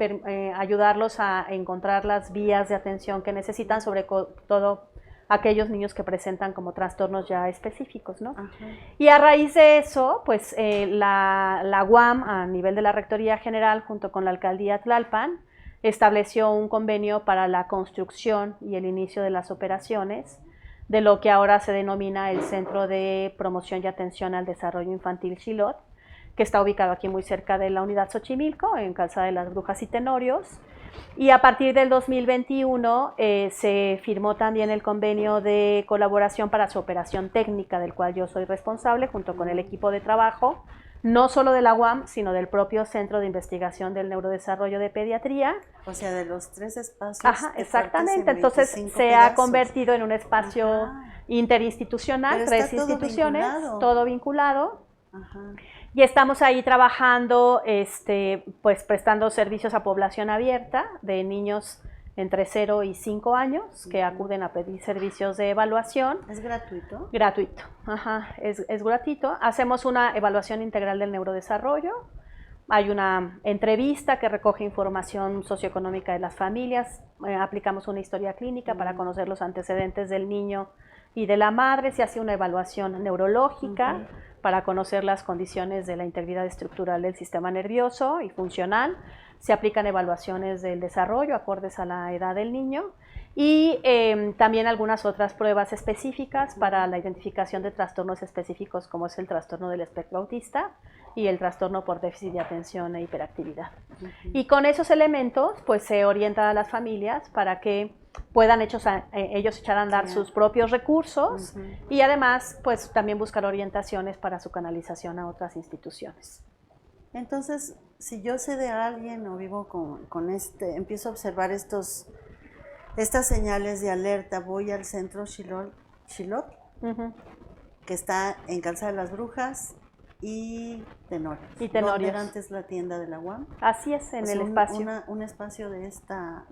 ayudarlos a encontrar las vías de atención que necesitan, sobre todo aquellos niños que presentan como trastornos ya específicos, ¿no? Ajá. Y a raíz de eso, pues la UAM, a nivel de la Rectoría General, junto con la Alcaldía Tlalpan, estableció un convenio para la construcción y el inicio de las operaciones de lo que ahora se denomina el Centro de Promoción y Atención al Desarrollo Infantil Xilot, que está ubicado aquí muy cerca de la Unidad Xochimilco, en Calzada de las Brujas y Tenorios. Y a partir del 2021 se firmó también el convenio de colaboración para su operación técnica, del cual yo soy responsable, junto con el equipo de trabajo, no solo de la UAM, sino del propio Centro de Investigación del Neurodesarrollo de Pediatría. O sea, de los 3 espacios. Ajá, exactamente. Entonces se ha convertido en un espacio interinstitucional, 3 instituciones, todo vinculado. Ajá. Y estamos ahí trabajando, pues prestando servicios a población abierta de niños entre 0 y 5 años que acuden a pedir servicios de evaluación. ¿Es gratuito? Gratuito, ajá, es gratuito. Hacemos una evaluación integral del neurodesarrollo. Hay una entrevista que recoge información socioeconómica de las familias. Aplicamos una historia clínica para conocer los antecedentes del niño y de la madre. Se hace una evaluación neurológica para conocer las condiciones de la integridad estructural del sistema nervioso y funcional. Se aplican evaluaciones del desarrollo acordes a la edad del niño y también algunas otras pruebas específicas para la identificación de trastornos específicos, como es el trastorno del espectro autista y el trastorno por déficit de atención e hiperactividad. Y con esos elementos pues se orienta a las familias para que puedan ellos echar a andar sus propios recursos y además pues también buscar orientaciones para su canalización a otras instituciones. Entonces, si yo sé de alguien o vivo empiezo a observar estas señales de alerta, voy al centro Xilot, que está en Calzada de las Brujas y Tenorios. Donde era antes la tienda de la UAM. Así es, en el espacio. Un espacio está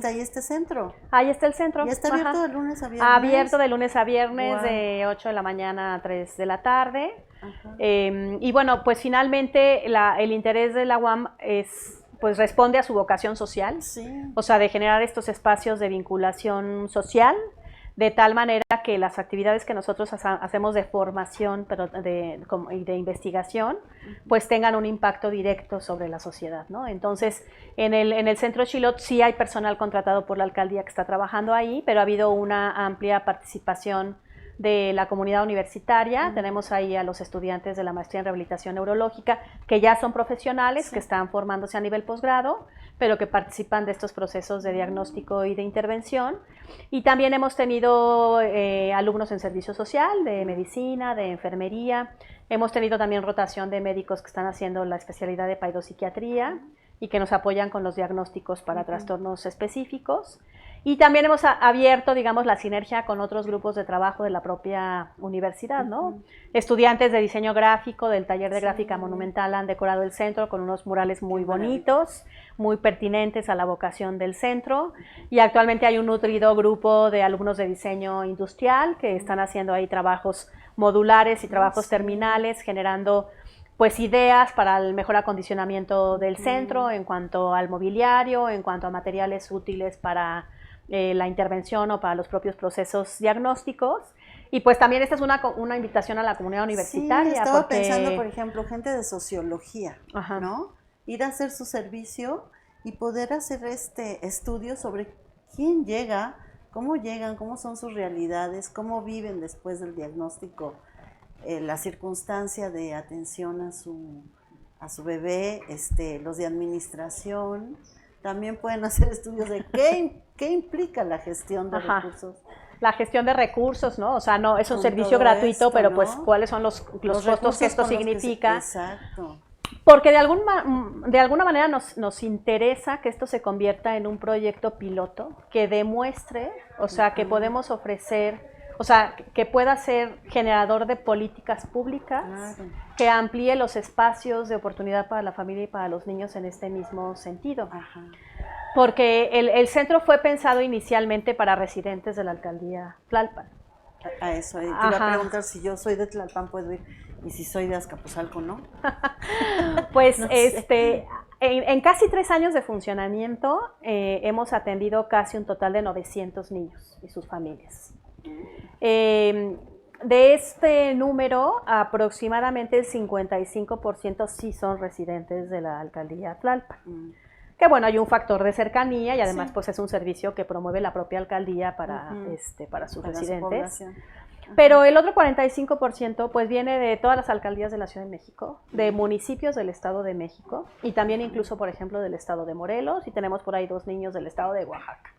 ahí este centro. Ahí está el centro. ¿Y está abierto de lunes a viernes? Abierto de lunes a viernes, de 8 de la mañana a 3 de la tarde. Y bueno, pues finalmente el interés de la UAM pues responde a su vocación social, o sea, de generar estos espacios de vinculación social, de tal manera que las actividades que nosotros hacemos de formación y de investigación, pues tengan un impacto directo sobre la sociedad, ¿no? Entonces, en el Centro Xilot sí hay personal contratado por la alcaldía que está trabajando ahí, pero ha habido una amplia participación de la comunidad universitaria. Tenemos ahí a los estudiantes de la maestría en rehabilitación neurológica que ya son profesionales, que están formándose a nivel posgrado, pero que participan de estos procesos de diagnóstico y de intervención. Y también hemos tenido alumnos en servicio social, de medicina, de enfermería. Hemos tenido también rotación de médicos que están haciendo la especialidad de pseudopsiquiatría y que nos apoyan con los diagnósticos para trastornos específicos. Y también hemos abierto, digamos, la sinergia con otros grupos de trabajo de la propia universidad, ¿no? Estudiantes de diseño gráfico del taller de gráfica monumental han decorado el centro con unos murales muy bonitos, muy pertinentes a la vocación del centro. Y actualmente hay un nutrido grupo de alumnos de diseño industrial que están haciendo ahí trabajos modulares y trabajos terminales, generando pues ideas para el mejor acondicionamiento del centro en cuanto al mobiliario, en cuanto a materiales útiles para la intervención o para los propios procesos diagnósticos. Y pues también esta es una invitación a la comunidad universitaria. Sí, estaba pensando, por ejemplo, gente de sociología, ¿no? Ir a hacer su servicio y poder hacer estudio sobre quién llega, cómo llegan, cómo son sus realidades, cómo viven después del diagnóstico, la circunstancia de atención a su bebé, los de administración. También pueden hacer estudios de qué implica la gestión de recursos. La gestión de recursos, ¿no? O sea, no es un servicio gratuito, pero pues cuáles son los costos que esto significa. Exacto. Porque de alguna manera nos interesa que esto se convierta en un proyecto piloto que demuestre, o sea, que podemos ofrecer, o sea, que pueda ser generador de políticas públicas, que amplíe los espacios de oportunidad para la familia y para los niños en este mismo sentido. Porque el centro fue pensado inicialmente para residentes de la alcaldía Tlalpan. A eso, te iba a preguntar si yo soy de Tlalpan, puedo ir, y si soy de Azcapotzalco, ¿no? Pues no sé. En casi 3 años de funcionamiento hemos atendido casi un total de 900 niños y sus familias. De este número, aproximadamente el 55% sí son residentes de la alcaldía Tlalpan. Que bueno, hay un factor de cercanía y además pues es un servicio que promueve la propia alcaldía para, para sus residentes. Pero el otro 45% pues viene de todas las alcaldías de la Ciudad de México, de municipios del Estado de México y también incluso, por ejemplo, del Estado de Morelos, y tenemos por ahí 2 niños del Estado de Oaxaca.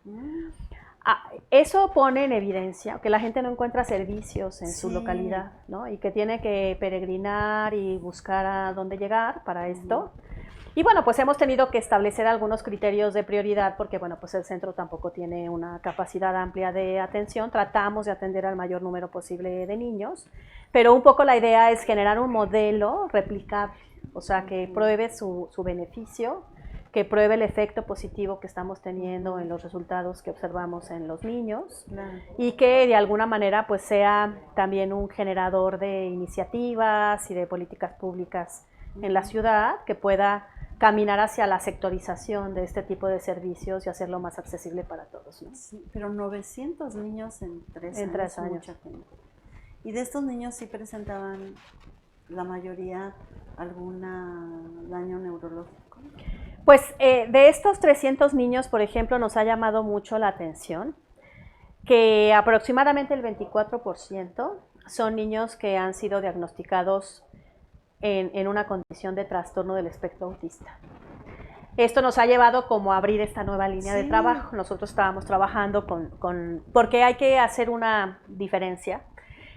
Eso pone en evidencia que la gente no encuentra servicios en su localidad, ¿no? Y que tiene que peregrinar y buscar a dónde llegar para esto. Y bueno, pues hemos tenido que establecer algunos criterios de prioridad porque, bueno, pues el centro tampoco tiene una capacidad amplia de atención. Tratamos de atender al mayor número posible de niños, pero un poco la idea es generar un modelo replicable, o sea, que pruebe su beneficio, que pruebe el efecto positivo que estamos teniendo en los resultados que observamos en los niños y que de alguna manera pues sea también un generador de iniciativas y de políticas públicas en la ciudad que pueda caminar hacia la sectorización de este tipo de servicios y hacerlo más accesible para todos, ¿no? Sí, pero 900 niños en 3 años. Mucha gente. Y de estos niños sí presentaban la mayoría algún daño neurológico. Pues de estos 300 niños, por ejemplo, nos ha llamado mucho la atención que aproximadamente el 24% son niños que han sido diagnosticados en una condición de trastorno del espectro autista. Esto nos ha llevado como a abrir esta nueva línea de trabajo. Nosotros estábamos trabajando porque hay que hacer una diferencia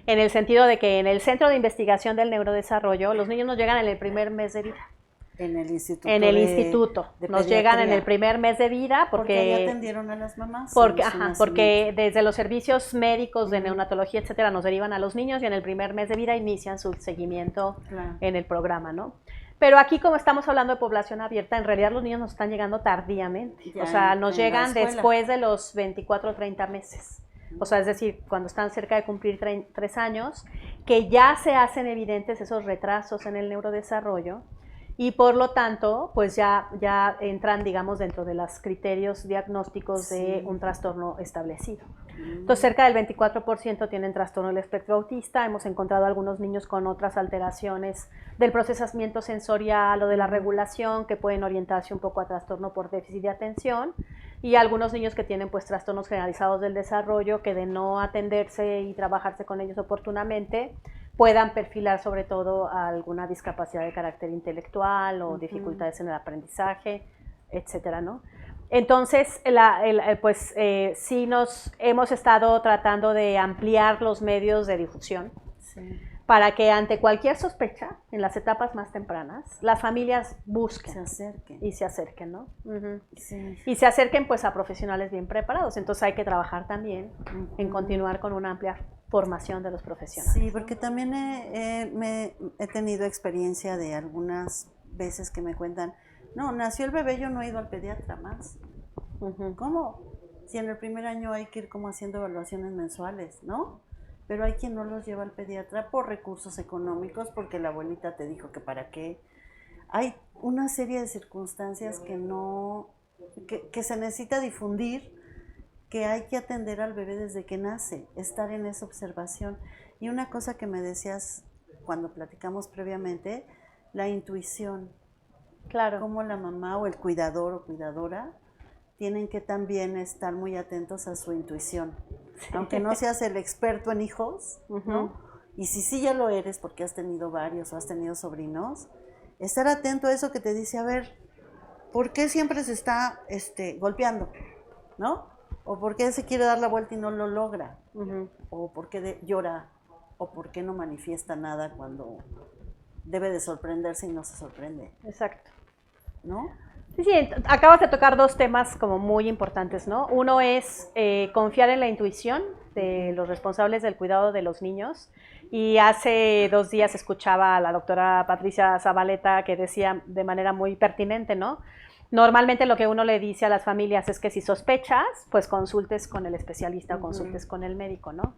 en el sentido de que en el Centro de Investigación del Neurodesarrollo los niños nos llegan en el primer mes de vida. En el instituto. En el instituto. Nos llegan en el primer mes de vida porque ahí atendieron a las mamás. Porque desde los servicios médicos de neonatología, etcétera, nos derivan a los niños y en el primer mes de vida inician su seguimiento en el programa, ¿no? Pero aquí, como estamos hablando de población abierta, en realidad los niños nos están llegando tardíamente. O sea, nos llegan después de los 24 o 30 meses. O sea, es decir, cuando están cerca de cumplir 3 años, que ya se hacen evidentes esos retrasos en el neurodesarrollo. Y por lo tanto, pues ya entran, digamos, dentro de los criterios diagnósticos de un trastorno establecido. Entonces, cerca del 24% tienen trastorno del espectro autista. Hemos encontrado algunos niños con otras alteraciones del procesamiento sensorial o de la regulación que pueden orientarse un poco a trastorno por déficit de atención. Y algunos niños que tienen pues trastornos generalizados del desarrollo que de no atenderse y trabajarse con ellos oportunamente puedan perfilar sobre todo a alguna discapacidad de carácter intelectual o dificultades en el aprendizaje, etcétera, ¿no? Entonces, sí nos hemos estado tratando de ampliar los medios de difusión para que ante cualquier sospecha, en las etapas más tempranas, las familias busquen y se acerquen, ¿no? Y se acerquen pues a profesionales bien preparados. Entonces hay que trabajar también en continuar con una amplia formación de los profesionales. Sí, porque también he tenido experiencia de algunas veces que me cuentan, no, nació el bebé, yo no he ido al pediatra más. ¿Cómo? Si en el primer año hay que ir como haciendo evaluaciones mensuales, ¿no? Pero hay quien no los lleva al pediatra por recursos económicos, porque la abuelita te dijo que para qué. Hay una serie de circunstancias que se necesita difundir, que hay que atender al bebé desde que nace, estar en esa observación. Y una cosa que me decías cuando platicamos previamente, la intuición. Claro. Cómo la mamá o el cuidador o cuidadora tienen que también estar muy atentos a su intuición. Aunque no seas el experto en hijos, ¿no? Y si sí ya lo eres porque has tenido varios o has tenido sobrinos, estar atento a eso que te dice, a ver, ¿por qué siempre se está golpeando? ¿No? O por qué se quiere dar la vuelta y no lo logra, o por qué llora, o por qué no manifiesta nada cuando debe de sorprenderse y no se sorprende. Exacto. ¿No? Sí, acabas de tocar 2 temas como muy importantes, ¿no? Uno es confiar en la intuición de los responsables del cuidado de los niños. Y hace 2 días escuchaba a la doctora Patricia Zabaleta que decía de manera muy pertinente, ¿no? Normalmente lo que uno le dice a las familias es que si sospechas, pues consultes con el especialista o consultes con el médico, ¿no?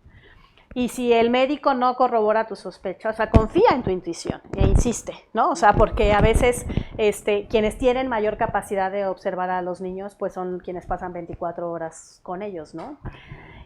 Y si el médico no corrobora tu sospecha, o sea, confía en tu intuición e insiste, ¿no? O sea, porque a veces quienes tienen mayor capacidad de observar a los niños, pues son quienes pasan 24 horas con ellos, ¿no?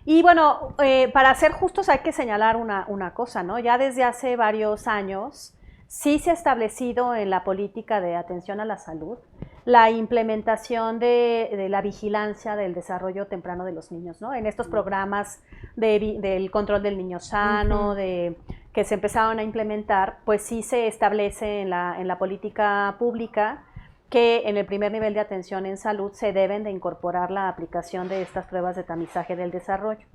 Y bueno, para ser justos hay que señalar una cosa, ¿no? Ya desde hace varios años sí se ha establecido en la política de atención a la salud la implementación de la vigilancia del desarrollo temprano de los niños, ¿no? En estos programas del control del niño sano, que se empezaron a implementar, pues sí se establece en la política pública que en el primer nivel de atención en salud se deben de incorporar la aplicación de estas pruebas de tamizaje del desarrollo.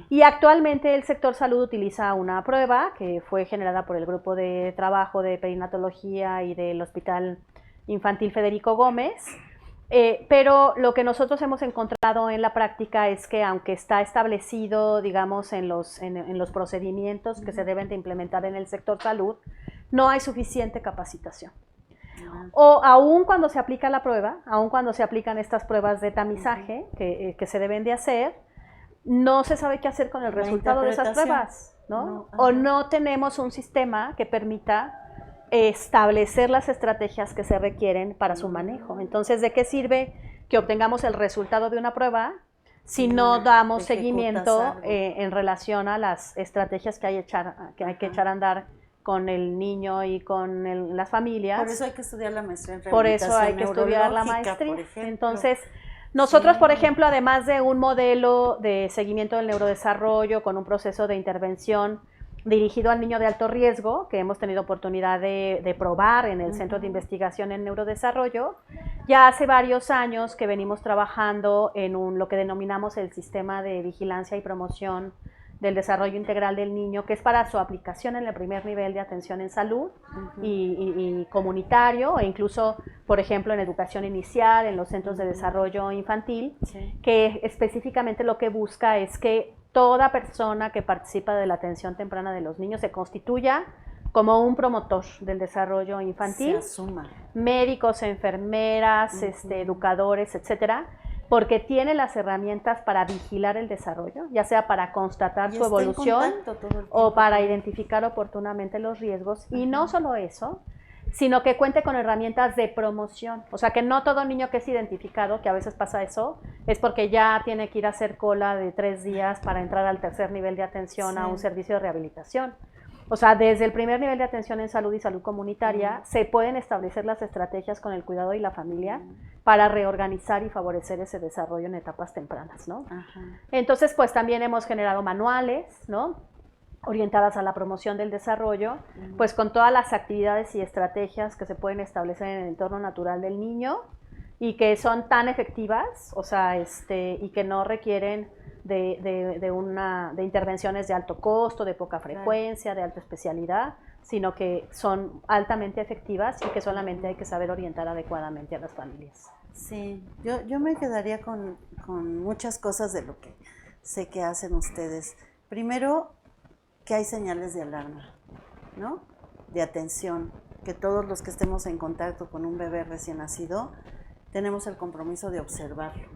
Y actualmente el sector salud utiliza una prueba que fue generada por el grupo de trabajo de perinatología y del Hospital Infantil Federico Gómez, pero lo que nosotros hemos encontrado en la práctica es que aunque está establecido, digamos, en los procedimientos que se deben de implementar en el sector salud, no hay suficiente capacitación. O aún cuando se aplica la prueba, aún cuando se aplican estas pruebas de tamizaje que se deben de hacer, no se sabe qué hacer con el resultado de esas pruebas, ¿no? O no tenemos un sistema que permita establecer las estrategias que se requieren para su manejo. Entonces, ¿de qué sirve que obtengamos el resultado de una prueba si no damos seguimiento en relación a las estrategias que hay que echar a andar con el niño y con las familias? Por eso hay que estudiar la maestría en Por eso hay que estudiar la maestría. Entonces, nosotros, por ejemplo, además de un modelo de seguimiento del neurodesarrollo con un proceso de intervención dirigido al niño de alto riesgo, que hemos tenido oportunidad de probar en el Centro de Investigación en Neurodesarrollo, ya hace varios años que venimos trabajando en lo que denominamos el Sistema de Vigilancia y Promoción del Desarrollo Integral del Niño, que es para su aplicación en el primer nivel de atención en salud y comunitario, e incluso, por ejemplo, en educación inicial, en los centros de desarrollo infantil, que específicamente lo que busca es que toda persona que participa de la atención temprana de los niños se constituya como un promotor del desarrollo infantil, se asuma. Médicos, enfermeras, educadores, etcétera, porque tiene las herramientas para vigilar el desarrollo, ya sea para constatar su evolución o para identificar oportunamente los riesgos. Y no solo eso, sino que cuente con herramientas de promoción. O sea, que no todo niño que es identificado, que a veces pasa eso, es porque ya tiene que ir a hacer cola de 3 días para entrar al tercer nivel de atención a un servicio de rehabilitación. O sea, desde el primer nivel de atención en salud y salud comunitaria se pueden establecer las estrategias con el cuidado y la familia para reorganizar y favorecer ese desarrollo en etapas tempranas, ¿no? Entonces, pues también hemos generado manuales, ¿no?, orientadas a la promoción del desarrollo, pues con todas las actividades y estrategias que se pueden establecer en el entorno natural del niño y que son tan efectivas, o sea, y que no requieren de intervenciones de alto costo, de poca frecuencia, de alta especialidad, sino que son altamente efectivas y que solamente hay que saber orientar adecuadamente a las familias. Sí, yo me quedaría con muchas cosas de lo que sé que hacen ustedes. Primero, que hay señales de alarma, ¿no? De atención, que todos los que estemos en contacto con un bebé recién nacido tenemos el compromiso de observarlo,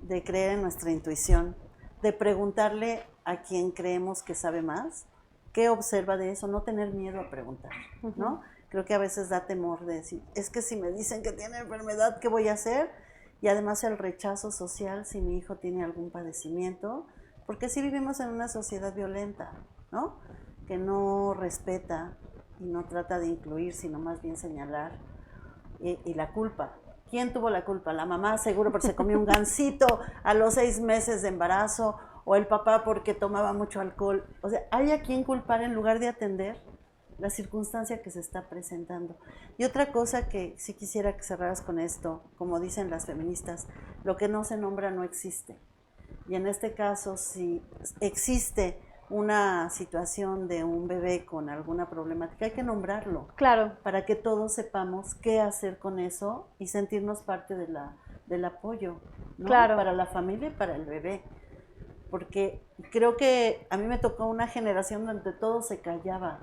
de creer en nuestra intuición, de preguntarle a quien creemos que sabe más, qué observa de eso, no tener miedo a preguntar, ¿no? Creo que a veces da temor de decir, es que si me dicen que tiene enfermedad, ¿qué voy a hacer? Y además el rechazo social si mi hijo tiene algún padecimiento, porque sí vivimos en una sociedad violenta, ¿no?, que no respeta y no trata de incluir, sino más bien señalar, y la culpa. ¿Quién tuvo la culpa? La mamá, seguro, porque se comió un gansito a los 6 meses de embarazo, o el papá porque tomaba mucho alcohol. O sea, hay a quien culpar en lugar de atender la circunstancia que se está presentando. Y otra cosa que sí quisiera que cerraras con esto, como dicen las feministas, lo que no se nombra no existe. Y en este caso, si existe una situación de un bebé con alguna problemática, hay que nombrarlo. Claro. Para que todos sepamos qué hacer con eso y sentirnos parte del apoyo, ¿no? Claro. Para la familia y para el bebé. Porque creo que a mí me tocó una generación donde todo se callaba.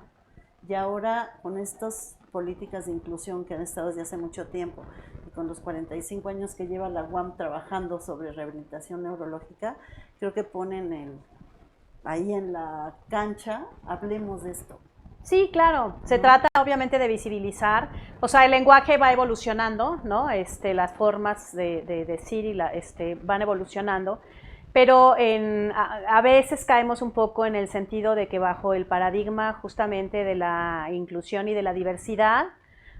Y ahora, con estas políticas de inclusión que han estado desde hace mucho tiempo, y con los 45 años que lleva la UAM trabajando sobre rehabilitación neurológica, creo que ponen ahí en la cancha, hablemos de esto. Sí, claro. Se trata obviamente de visibilizar, o sea, el lenguaje va evolucionando, ¿no? Las formas de decir y van evolucionando, pero a veces caemos un poco en el sentido de que bajo el paradigma justamente de la inclusión y de la diversidad,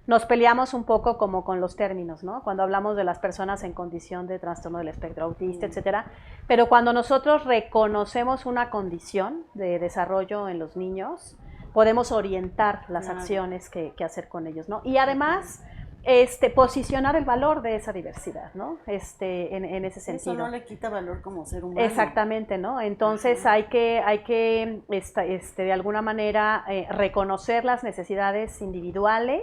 nos peleamos un poco como con los términos, ¿no? Cuando hablamos de las personas en condición de trastorno del espectro autista, etcétera, pero cuando nosotros reconocemos una condición de desarrollo en los niños, podemos orientar las acciones que hacer con ellos, ¿no? Y además, posicionar el valor de esa diversidad, ¿no? En ese sentido. Eso no le quita valor como ser humano. Exactamente, ¿no? Entonces hay que de alguna manera reconocer las necesidades individuales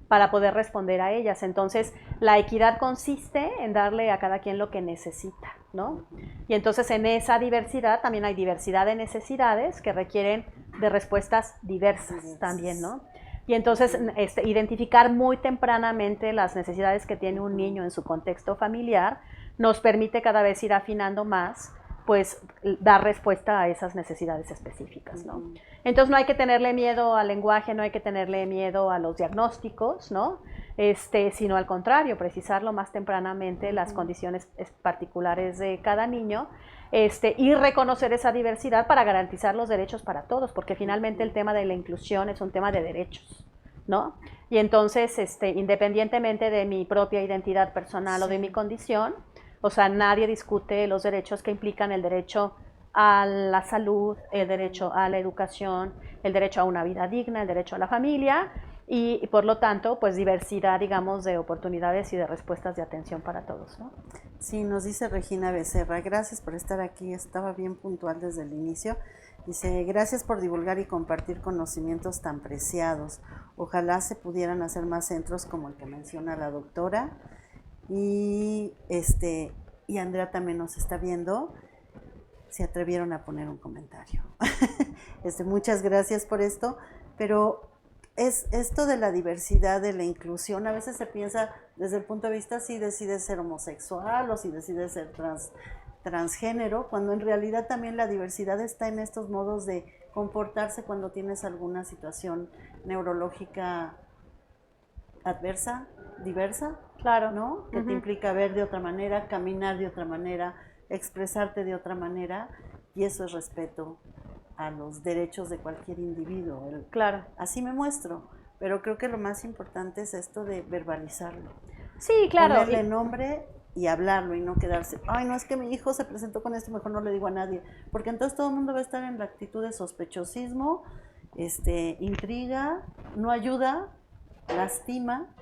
para poder responder a ellas. Entonces, la equidad consiste en darle a cada quien lo que necesita, ¿no? Y entonces en esa diversidad también hay diversidad de necesidades que requieren de respuestas diversas también, ¿no? Y entonces identificar muy tempranamente las necesidades que tiene un niño en su contexto familiar nos permite cada vez ir afinando más, pues dar respuesta a esas necesidades específicas, ¿no? Entonces no hay que tenerle miedo al lenguaje, no hay que tenerle miedo a los diagnósticos, ¿no? Sino al contrario, precisarlo más tempranamente las condiciones particulares de cada niño, y reconocer esa diversidad para garantizar los derechos para todos, porque finalmente el tema de la inclusión es un tema de derechos, ¿no? Y entonces, independientemente de mi propia identidad personal o de mi condición, o sea, nadie discute los derechos que implican el derecho a la salud, el derecho a la educación, el derecho a una vida digna, el derecho a la familia y por lo tanto, pues diversidad, digamos, de oportunidades y de respuestas de atención para todos, ¿no? Sí, nos dice Regina Becerra, gracias por estar aquí, estaba bien puntual desde el inicio. Dice, gracias por divulgar y compartir conocimientos tan preciados. Ojalá se pudieran hacer más centros como el que menciona la doctora. Y Andrea también nos está viendo, se atrevieron a poner un comentario. Muchas gracias por esto, pero es esto de la diversidad, de la inclusión, a veces se piensa desde el punto de vista si decides ser homosexual o si decides ser transgénero, cuando en realidad también la diversidad está en estos modos de comportarse cuando tienes alguna situación neurológica adversa, diversa, claro, ¿no? Que te implica ver de otra manera, caminar de otra manera, expresarte de otra manera, y eso es respeto a los derechos de cualquier individuo. Claro. Así me muestro, pero creo que lo más importante es esto de verbalizarlo. Sí, claro. Ponerle nombre y hablarlo y no quedarse, ay, no, es que mi hijo se presentó con esto, mejor no le digo a nadie, porque entonces todo el mundo va a estar en la actitud de sospechosismo, intriga, no ayuda, lastima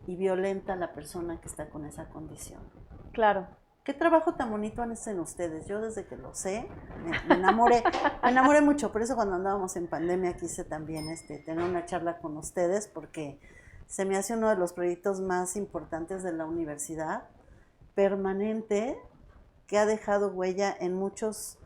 y violenta a la persona que está con esa condición. Claro. ¿Qué trabajo tan bonito hacen ustedes? Yo desde que lo sé, me enamoré mucho, por eso cuando andábamos en pandemia quise también tener una charla con ustedes, porque se me hace uno de los proyectos más importantes de la universidad, permanente, que ha dejado huella en muchos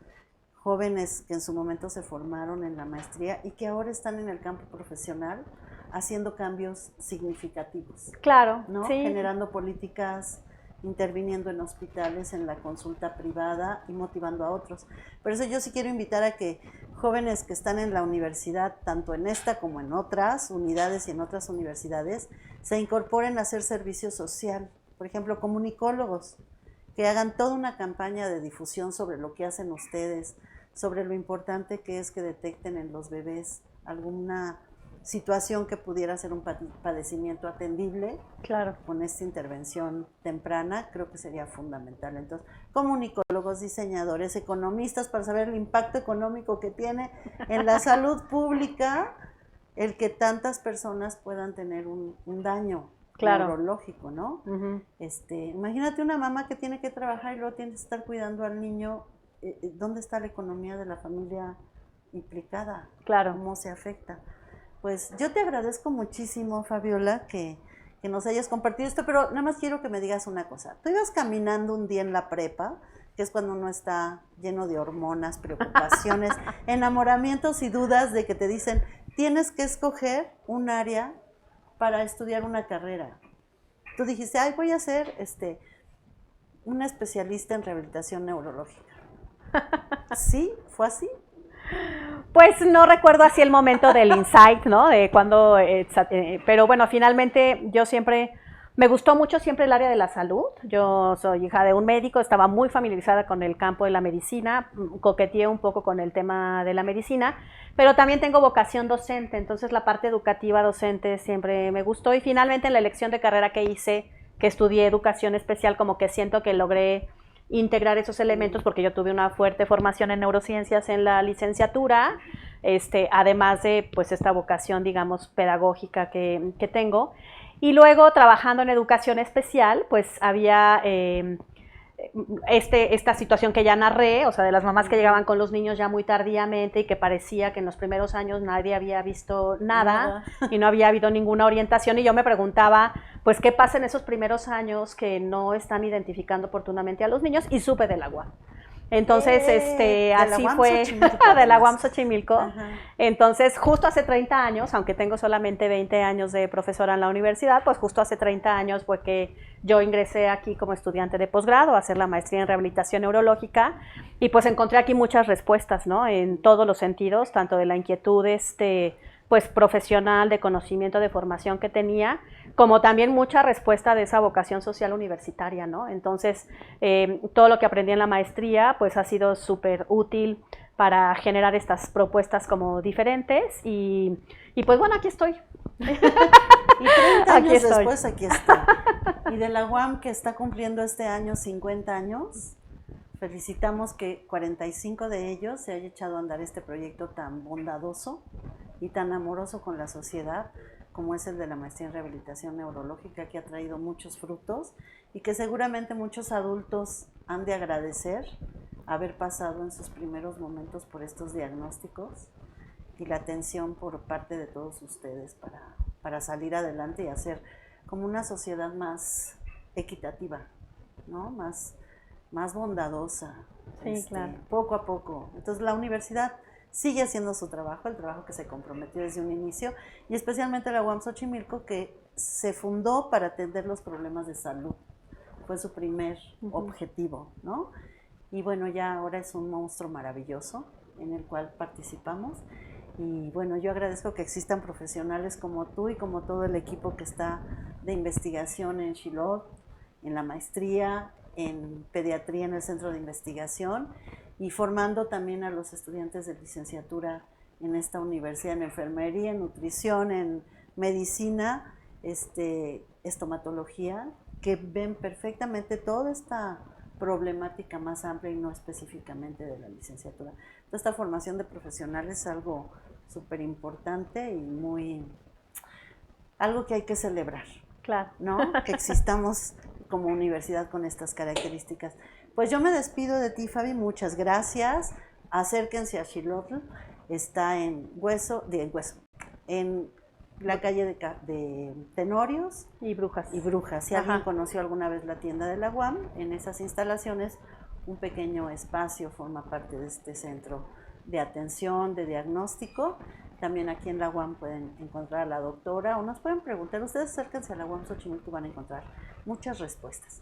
jóvenes que en su momento se formaron en la maestría y que ahora están en el campo profesional haciendo cambios significativos. Claro, ¿no? Sí. Generando políticas, interviniendo en hospitales, en la consulta privada y motivando a otros. Por eso yo sí quiero invitar a que jóvenes que están en la universidad, tanto en esta como en otras unidades y en otras universidades, se incorporen a hacer servicio social. Por ejemplo, comunicólogos, que hagan toda una campaña de difusión sobre lo que hacen ustedes, sobre lo importante que es que detecten en los bebés alguna situación que pudiera ser un padecimiento atendible. Claro. Con esta intervención temprana creo que sería fundamental. Entonces, comunicólogos, diseñadores, economistas, para saber el impacto económico que tiene en la salud pública el que tantas personas puedan tener un daño neurológico, ¿no? Imagínate una mamá que tiene que trabajar y luego tiene que estar cuidando al niño. ¿Dónde está la economía de la familia implicada? Claro. ¿Cómo se afecta? Pues yo te agradezco muchísimo, Fabiola, que nos hayas compartido esto, pero nada más quiero que me digas una cosa. Tú ibas caminando un día en la prepa, que es cuando uno está lleno de hormonas, preocupaciones, enamoramientos y dudas de que te dicen, tienes que escoger un área para estudiar una carrera. Tú dijiste, ay, voy a ser una especialista en rehabilitación neurológica. ¿Sí? ¿Fue así? Pues no recuerdo así el momento del insight, ¿no? De cuando, pero bueno, finalmente yo siempre, me gustó mucho siempre el área de la salud. Yo soy hija de un médico, estaba muy familiarizada con el campo de la medicina, coqueteé un poco con el tema de la medicina, pero también tengo vocación docente, entonces la parte educativa docente siempre me gustó y finalmente en la elección de carrera que hice, que estudié educación especial, como que siento que logré integrar esos elementos porque yo tuve una fuerte formación en neurociencias en la licenciatura, además de pues esta vocación, digamos, pedagógica que tengo. Y luego trabajando en educación especial, pues había esta situación que ya narré, o sea, de las mamás que llegaban con los niños ya muy tardíamente y que parecía que en los primeros años nadie había visto nada y no había habido ninguna orientación y yo me preguntaba, pues, ¿qué pasa en esos primeros años que no están identificando oportunamente a los niños? Y supe del agua. Entonces, así fue, de la UAM Xochimilco. Ajá. Entonces, justo hace 30 años, aunque tengo solamente 20 años de profesora en la universidad, pues justo hace 30 años fue que yo ingresé aquí como estudiante de posgrado a hacer la maestría en rehabilitación neurológica y pues encontré aquí muchas respuestas, ¿no? En todos los sentidos, tanto de la inquietud, pues profesional, de conocimiento, de formación que tenía, como también mucha respuesta de esa vocación social universitaria, ¿no? Entonces, todo lo que aprendí en la maestría, pues ha sido súper útil para generar estas propuestas como diferentes y pues bueno, aquí estoy. Y 30 años después aquí estoy. Y de la UAM que está cumpliendo este año 50 años, felicitamos que 45 de ellos se haya echado a andar este proyecto tan bondadoso y tan amoroso con la sociedad como es el de la maestría en rehabilitación neurológica, que ha traído muchos frutos y que seguramente muchos adultos han de agradecer haber pasado en sus primeros momentos por estos diagnósticos y la atención por parte de todos ustedes para salir adelante y hacer como una sociedad más equitativa, ¿no? Más bondadosa, sí, claro. Poco a poco. Entonces la universidad sigue haciendo su trabajo, el trabajo que se comprometió desde un inicio, y especialmente la UAM Xochimilco, que se fundó para atender los problemas de salud. Fue su primer objetivo, ¿no? Y bueno, ya ahora es un monstruo maravilloso en el cual participamos. Y bueno, yo agradezco que existan profesionales como tú y como todo el equipo que está de investigación en Shilot, en la maestría, en pediatría en el centro de investigación y formando también a los estudiantes de licenciatura en esta universidad, en enfermería, en nutrición, en medicina, estomatología, que ven perfectamente toda esta problemática más amplia y no específicamente de la licenciatura. Toda esta formación de profesionales es algo súper importante y algo que hay que celebrar. Claro. ¿No? Que existamos como universidad con estas características. Pues yo me despido de ti, Fabi, muchas gracias. Acérquense a Xilotl, está en en la calle de Tenorios y Brujas. Si alguien conoció alguna vez la tienda de la UAM, en esas instalaciones un pequeño espacio forma parte de este centro de atención, de diagnóstico. También aquí en la UAM pueden encontrar a la doctora o nos pueden preguntar. Ustedes acérquense a la UAM Xochimilco y van a encontrar muchas respuestas.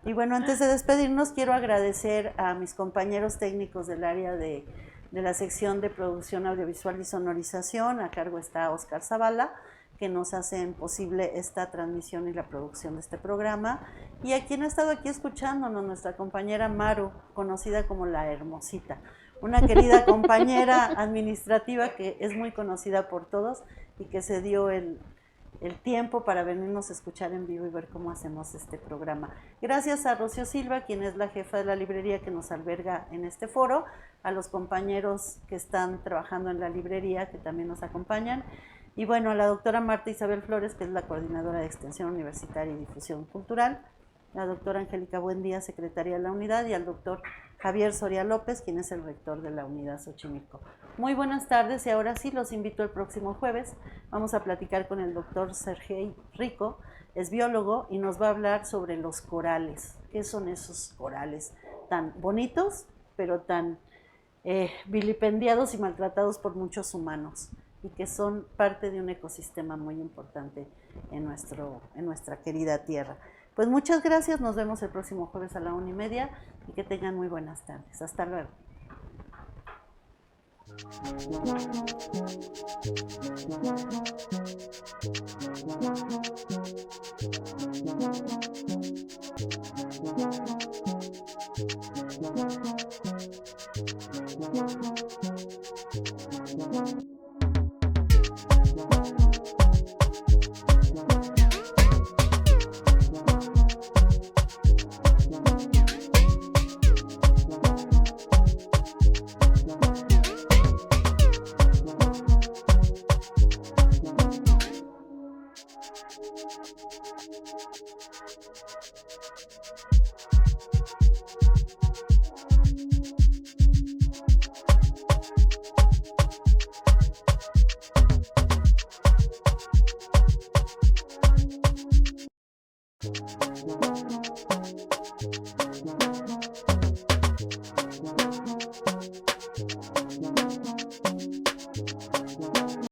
Y bueno, antes de despedirnos, quiero agradecer a mis compañeros técnicos del área de la sección de producción audiovisual y sonorización. A cargo está Oscar Zavala, que nos hacen posible esta transmisión y la producción de este programa. Y a quien ha estado aquí escuchándonos, nuestra compañera Maru, conocida como La Hermosita. Una querida compañera administrativa que es muy conocida por todos y que se dio el tiempo para venirnos a escuchar en vivo y ver cómo hacemos este programa. Gracias a Rocío Silva, quien es la jefa de la librería que nos alberga en este foro, a los compañeros que están trabajando en la librería que también nos acompañan, y bueno, a la doctora Marta Isabel Flores, que es la coordinadora de Extensión Universitaria y Difusión Cultural, la doctora Angélica Buendía, secretaria de la unidad, y al doctor Javier Soria López, quien es el rector de la unidad Xochimilco. Muy buenas tardes y ahora sí los invito el próximo jueves. Vamos a platicar con el doctor Sergei Rico, es biólogo y nos va a hablar sobre los corales. ¿Qué son esos corales tan bonitos, pero tan vilipendiados y maltratados por muchos humanos y que son parte de un ecosistema muy importante en nuestra querida tierra? Pues muchas gracias, nos vemos el próximo jueves a la 1:30 y que tengan muy buenas tardes. Hasta luego.